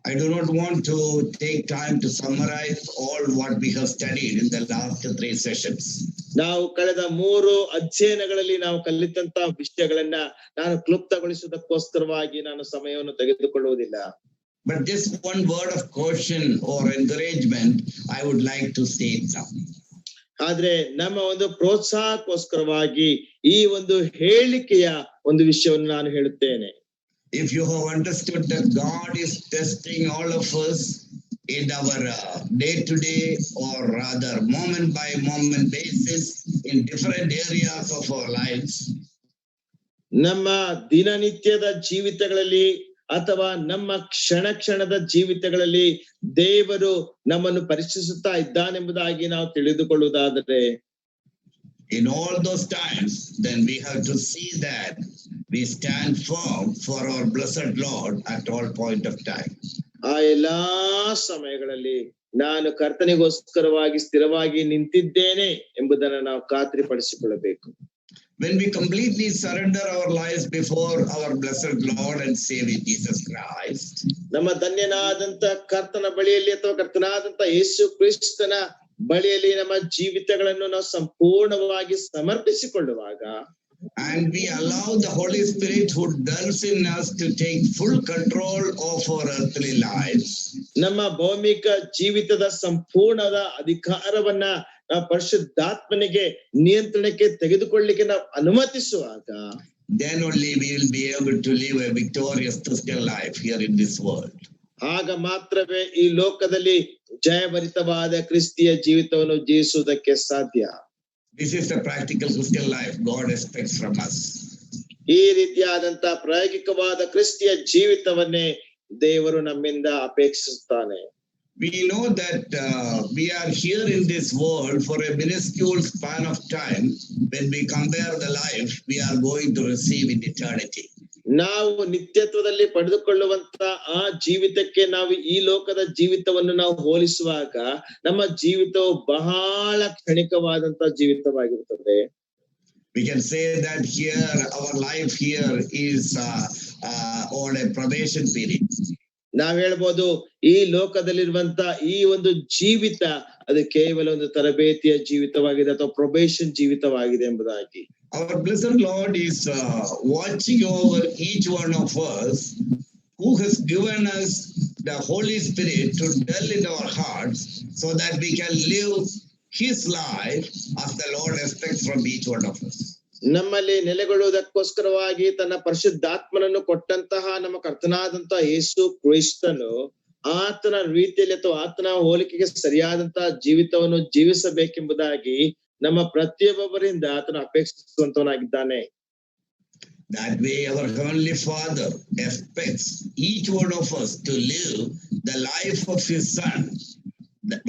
I do not want to take time to summarize all what we have studied in the last 3 sessions. ನಾವು ಕಳೆದ 3 ಅಧ್ಯಯನಗಳಲ್ಲಿ ನಾವು ಕಲಿತಂತ ವಿಷಯಗಳನ್ನ ನಾನು ಕ್ಲುಪ್ತಗೊಳಿಸುವುದಕ್ಕೋಸ್ಕರವಾಗಿ ನಾನು ಸಮಯವನ್ನು ತೆಗೆದುಕೊಳ್ಳುವುದಿಲ್ಲ. But just one word of caution or encouragement I would like to state now. ಆದ್ರೆ ನಮ್ಮ ಒಂದು ಪ್ರೋತ್ಸಾಹಕ್ಕೋಸ್ಕರವಾಗಿ ಈ ಒಂದು ಹೇಳಿಕೆಯ ಒಂದು ವಿಷಯವನ್ನು ನಾನು ಹೇಳುತ್ತೇನೆ. If you have understood that God is testing all of us in our day-to-day or rather moment-by-moment basis in different areas of our lives. ನಮ್ಮ ದಿನನಿತ್ಯದ ಜೀವಿತಗಳಲ್ಲಿ ಅಥವಾ ನಮ್ಮ ಕ್ಷಣ ಕ್ಷಣದ ಜೀವಿತಗಳಲ್ಲಿ ದೇವರು ನಮ್ಮನ್ನು ಪರೀಕ್ಷಿಸುತ್ತಾ ಇದ್ದಾನೆಂಬುದಾಗಿ ನಾವು ತಿಳಿದುಕೊಳ್ಳುವುದಾದರೆ, in all those times, then we have to see that we stand firm for our blessed Lord at all point of time. ಆ ಎಲ್ಲಾ ಸಮಯಗಳಲ್ಲಿ ನಾನು ಕರ್ತನಿಗೋಸ್ಕರವಾಗಿ ಸ್ಥಿರವಾಗಿ ನಿಂತಿದ್ದೇನೆ ಎಂಬುದನ್ನು ನಾವು ಖಾತ್ರಿಪಡಿಸಿಕೊಳ್ಳಬೇಕು. When we completely surrender our lives before our blessed Lord and Savior Jesus Christ, ನಮ್ಮ ಧನ್ಯನಾದಂತ ಕರ್ತನ ಬಳಿಯಲ್ಲಿ ಅಥವಾ ಕರ್ತನಾದಂತ ಯೇಸು ಕ್ರಿಸ್ತನ ಬಳಿಯಲ್ಲಿ ನಮ್ಮ ಜೀವಿತಗಳನ್ನು ನಾವು ಸಂಪೂರ್ಣವಾಗಿ ಸಮರ್ಪಿಸಿಕೊಳ್ಳುವಾಗ, and we allow the Holy Spirit who dwells in us to take full control of our earthly lives, ನಮ್ಮ ಭೌಮಿಕ ಜೀವಿತದ ಸಂಪೂರ್ಣದ ಅಧಿಕಾರವನ್ನ ನಾವು ಪರಿಶುದ್ಧಾತ್ಮನಿಗೆ ನಿಯಂತ್ರಣಕ್ಕೆ ತೆಗೆದುಕೊಳ್ಳಲಿಕ್ಕೆ ನಾವು ಅನುಮತಿಸುವಾಗ, then only we will be able to live a victorious Christian life here in this world. ಆಗ ಮಾತ್ರವೇ ಈ ಲೋಕದಲ್ಲಿ ಜಯಭರಿತವಾದ ಕ್ರಿಸ್ತಿಯ ಜೀವಿತವನ್ನು ಜೀವಿಸುವುದಕ್ಕೆ ಸಾಧ್ಯ. This is the practical Christian life God expects from us. ಈ ರೀತಿಯಾದಂತ ಪ್ರಾಯೋಗಿಕವಾದ ಕ್ರಿಸ್ತಿಯ ಜೀವಿತವನ್ನೇ ದೇವರು ನಮ್ಮಿಂದ ಅಪೇಕ್ಷಿಸುತ್ತಾನೆ. We know that we are here in this world for a minuscule span of time. When we compare the life we are going to receive in eternity, ನಾವು ನಿತ್ಯತ್ವದಲ್ಲಿ ಪಡೆದುಕೊಳ್ಳುವಂತ ಆ ಜೀವಿತಕ್ಕೆ ನಾವು ಈ ಲೋಕದ ಜೀವಿತವನ್ನು ನಾವು ಹೋಲಿಸುವಾಗ ನಮ್ಮ ಜೀವಿತವು ಬಹಳ ಕ್ಷಣಿಕವಾದಂತ ಜೀವಿತವಾಗಿರುತ್ತದೆ. We can say that here our life here is on a probation period. ನಾವ್ ಹೇಳ್ಬೋದು ಈ ಲೋಕದಲ್ಲಿರುವಂತ ಈ ಒಂದು ಜೀವಿತ ಅದು ಕೇವಲ ಒಂದು ತರಬೇತಿಯ ಜೀವಿತವಾಗಿದೆ ಅಥವಾ ಪ್ರೊಬೇಷನ್ ಜೀವಿತವಾಗಿದೆ ಎಂಬುದಾಗಿ. Our blessed Lord is watching over each one of us, who has given us the Holy Spirit to dwell in our hearts so that we can live His life as the Lord expects from each one of us. ನಮ್ಮಲ್ಲಿ ನೆಲೆಗೊಳ್ಳುವುದಕ್ಕೋಸ್ಕರವಾಗಿ ತನ್ನ ಪರಿಶುದ್ಧಾತ್ಮನನ್ನು ಕೊಟ್ಟಂತಹ ನಮ್ಮ ಕರ್ತನಾದಂತ ಯೇಸು ಕ್ರಿಸ್ತನು ಆತನ ರೀತಿಯಲ್ಲಿ ಅಥವಾ ಆತನ ಹೋಲಿಕೆಗೆ ಸರಿಯಾದಂತಹ ಜೀವಿತವನ್ನು ಜೀವಿಸಬೇಕೆಂಬುದಾಗಿ ನಮ್ಮ ಪ್ರತಿಯೊಬ್ಬರಿಂದ ಆತನ ಅಪೇಕ್ಷಿಸುವಂತವನಾಗಿದ್ದಾನೆ. That way our Heavenly Father expects each one of us to live the life of His Son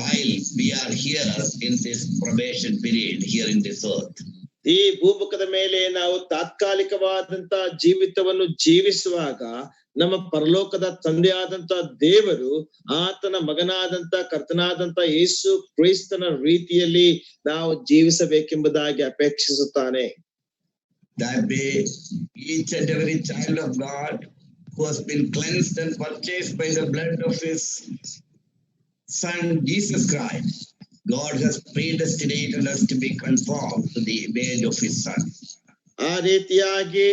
while we are here in this probation period here in this earth. ಈ ಭೂಮುಖದ ಮೇಲೆ ನಾವು ತಾತ್ಕಾಲಿಕವಾದಂತ ಜೀವಿತವನ್ನು ಜೀವಿಸುವಾಗ ನಮ್ಮ ಪರಲೋಕದ ತಂದೆಯಾದಂತ ದೇವರು ಆತನ ಮಗನಾದಂತ ಕರ್ತನಾದಂತ ಯೇಸು ಕ್ರಿಸ್ತನ ರೀತಿಯಲ್ಲಿ ನಾವು ಜೀವಿಸಬೇಕೆಂಬುದಾಗಿ ಅಪೇಕ್ಷಿಸುತ್ತಾನೆ. That way each and every child of God who has been cleansed and purchased by the blood of His Son Jesus Christ, God has predestinated us to be conformed to the image of His Son. ಆ ರೀತಿಯಾಗಿ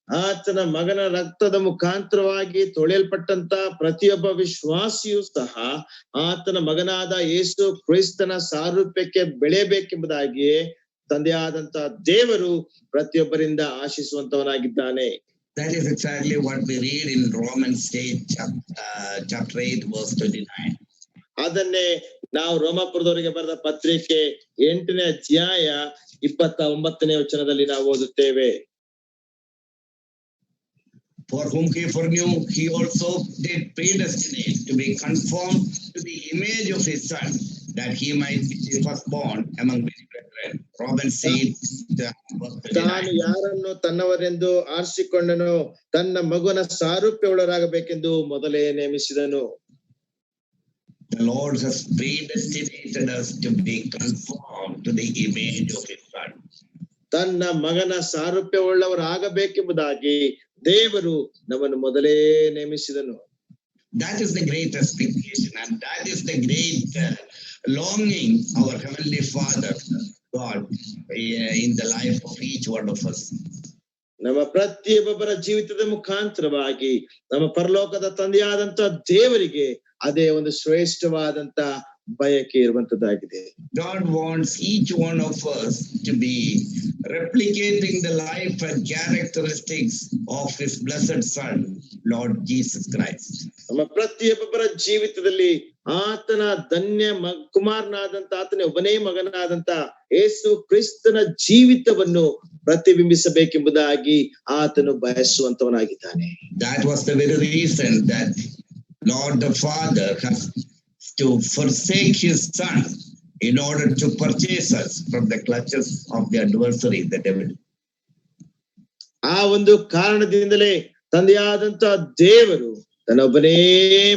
ಆತನ ಮಗನ ರಕ್ತದ ಮುಖಾಂತರವಾಗಿ ತೊಳೆಯಲ್ಪಟ್ಟಂತ ಪ್ರತಿಯೊಬ್ಬ ವಿಶ್ವಾಸಿಯೂ ಸಹ ಆತನ ಮಗನಾದ ಯೇಸು ಕ್ರಿಸ್ತನ ಸಾರೂಪ್ಯಕ್ಕೆ ಬೆಳೆಯಬೇಕೆಂಬುದಾಗಿ ತಂದೆಯಾದಂತ ದೇವರು ಪ್ರತಿಯೊಬ್ಬರಿಂದ ಆಶಿಸುವಂತವನಾಗಿದ್ದಾನೆ. That is exactly what we read in Romans 8 chapter 8 verse 29. ಅದನ್ನೇ ನಾವು ರೋಮಾಪುರದವರಿಗೆ ಬರೆದ ಪತ್ರಿಕೆ 8ನೇ ಅಧ್ಯಾಯ 29ನೇ ವಚನದಲ್ಲಿ ನಾವು ಓದುತ್ತೇವೆ. For whom He foreknew, He also did predestinate to be conformed to the image of His Son, that He might be the firstborn among many brethren. Romans 8 ತಾನು ಯಾರನ್ನು ತನ್ನವರೆಂದು ಆರಿಸಿಕೊಂಡನೋ ತನ್ನ ಮಗುವಿನ ಸಾರೂಪ್ಯವುಳ್ಳರಾಗಬೇಕೆಂದು ಮೊದಲೇ ನೇಮಿಸಿದನು. The Lord has predestinated us to be conformed to the image of His Son. ತನ್ನ ಮಗನ ಸಾರೂಪ್ಯವುಳ್ಳವರಾಗಬೇಕೆಂಬುದಾಗಿ ದೇವರು ನಮ್ಮನ್ನು ಮೊದಲೇ ನೇಮಿಸಿದನು. That is the great expectation, and that is the great longing our Heavenly Father, God, in the life of each one of us. ನಮ್ಮ ಪ್ರತಿಯೊಬ್ಬರ ಜೀವಿತದ ಮುಖಾಂತರವಾಗಿ ನಮ್ಮ ಪರಲೋಕದ ತಂದೆಯಾದಂತ ದೇವರಿಗೆ ಅದೇ ಒಂದು ಶ್ರೇಷ್ಠವಾದಂತ ಬಯಕೆ ಇರುವಂತದ್ದಾಗಿದೆ. God wants each one of us to be replicating the life and characteristics of His blessed Son, Lord Jesus Christ. ನಮ್ಮ ಪ್ರತಿಯೊಬ್ಬರ ಜೀವಿತದಲ್ಲಿ ಆತನ ಧನ್ಯ ಕುಮಾರನಾದಂತ ಆತನ ಒಬ್ಬನೇ ಮಗನಾದಂತ ಯೇಸು ಕ್ರಿಸ್ತನ ಜೀವಿತವನ್ನು ಪ್ರತಿಬಿಂಬಿಸಬೇಕೆಂಬುದಾಗಿ ಆತನು ಬಯಸುವಂತವನಾಗಿದ್ದಾನೆ. That was the very reason that Lord the Father has to forsake His Son in order to purchase us from the clutches of the adversary, the devil. ಆ ಒಂದು ಕಾರಣದಿಂದಲೇ ತಂದೆಯಾದಂತ ದೇವರು ತನ್ನ ಒಬ್ಬನೇ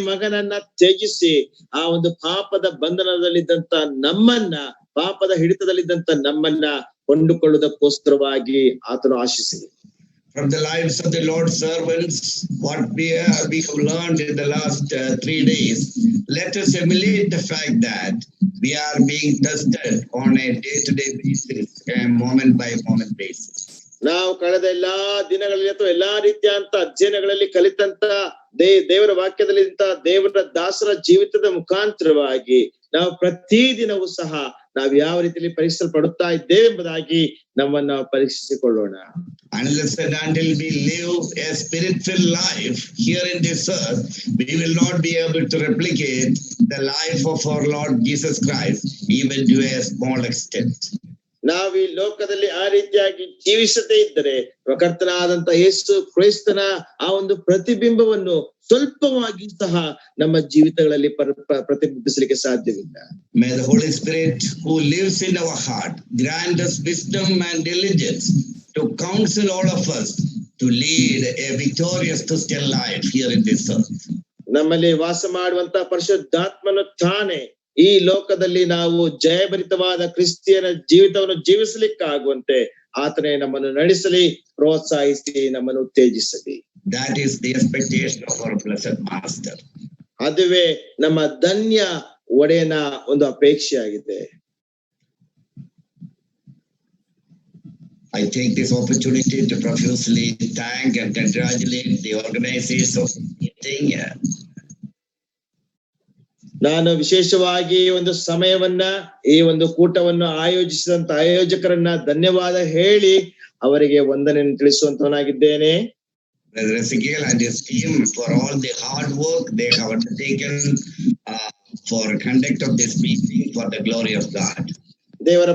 ಮಗನನ್ನ ತ್ಯಜಿಸಿ ಆ ಒಂದು ಪಾಪದ ಬಂಧನದಲ್ಲಿದ್ದಂತ ನಮ್ಮನ್ನ, ಪಾಪದ ಹಿಡಿತದಲ್ಲಿದ್ದಂತ ನಮ್ಮನ್ನ ಕೊಂಡುಕೊಳ್ಳುವುದಕ್ಕೋಸ್ಕರವಾಗಿ ಆತನು ಆಶಿಸಿದೆ. From the lives of the Lord's servants, what we have learned in the last 3 days, let us emulate the fact that we are being tested on a day-to-day basis, a moment-by-moment basis. ನಾವು ಕಳೆದ ಎಲ್ಲಾ ದಿನಗಳಲ್ಲಿ ಅಥವಾ ಎಲ್ಲಾ ರೀತಿಯಂತ ಅಧ್ಯಯನಗಳಲ್ಲಿ ಕಲಿತಂತ ದೇವರ ವಾಕ್ಯದಲ್ಲಿ ದೇವರ ದಾಸರ ಜೀವಿತದ ಮುಖಾಂತರವಾಗಿ ನಾವು ಪ್ರತಿದಿನವೂ ಸಹ ನಾವು ಯಾವ ರೀತಿಯಲ್ಲಿ ಪರೀಕ್ಷಿಸಲ್ಪಡುತ್ತಾ ಇದ್ದೇವೆ ಎಂಬುದಾಗಿ ನಮ್ಮನ್ನು ಪರೀಕ್ಷಿಸಿಕೊಳ್ಳೋಣ. Unless and until we live a spirit-filled life here in this earth, we will not be able to replicate the life of our Lord Jesus Christ, even to a small extent. ನಾವು ಈ ಲೋಕದಲ್ಲಿ ಆ ರೀತಿಯಾಗಿ ಜೀವಿಸದೇ ಇದ್ದರೆ ಕರ್ತನಾದಂತ ಯೇಸು ಕ್ರಿಸ್ತನ ಆ ಒಂದು ಪ್ರತಿಬಿಂಬವನ್ನು ಸ್ವಲ್ಪವಾಗಿ ಸಹ ನಮ್ಮ ಜೀವಿತಗಳಲ್ಲಿ ಪ್ರತಿಬಿಂಬಿಸಲಿಕ್ಕೆ ಸಾಧ್ಯವಿಲ್ಲ. May the Holy Spirit who lives in our heart grant us wisdom and diligence to counsel all of us to lead a victorious Christian life here in this earth. ನಮ್ಮಲ್ಲಿ ವಾಸ ಮಾಡುವಂತ ಪರಿಶುದ್ಧಾತ್ಮನು ತಾನೇ ಈ ಲೋಕದಲ್ಲಿ ನಾವು ಜಯಭರಿತವಾದ ಕ್ರಿಸ್ತಿಯನ ಜೀವಿತವನ್ನು ಜೀವಿಸಲಿಕ್ಕಾಗುವಂತೆ ಆತನೇ ನಮ್ಮನ್ನು ನಡೆಸಲಿ, ಪ್ರೋತ್ಸಾಹಿಸಿ, ನಮ್ಮನ್ನು ಉತ್ತೇಜಿಸಲಿ. That is the expectation of our blessed Master. ಅದುವೇ ನಮ್ಮ ಧನ್ಯ ಒಡೆಯನ ಒಂದು ಅಪೇಕ್ಷೆಯಾಗಿದೆ. I take this opportunity to profusely thank and congratulate the organizers of the meeting. ನಾನು ವಿಶೇಷವಾಗಿ ಒಂದು ಸಮಯವನ್ನ ಈ ಒಂದು ಕೂಟವನ್ನು ಆಯೋಜಿಸಿದಂತ ಆಯೋಜಕರನ್ನ ಧನ್ಯವಾದ ಹೇಳಿ ಅವರಿಗೆ ವಂದನೆಯನ್ನು ತಿಳಿಸುವಂತವನಾಗಿದ್ದೇನೆ. Brother Ezekiel and his team for all the hard work they have undertaken for conduct of this meeting for the glory of God. ದೇವರ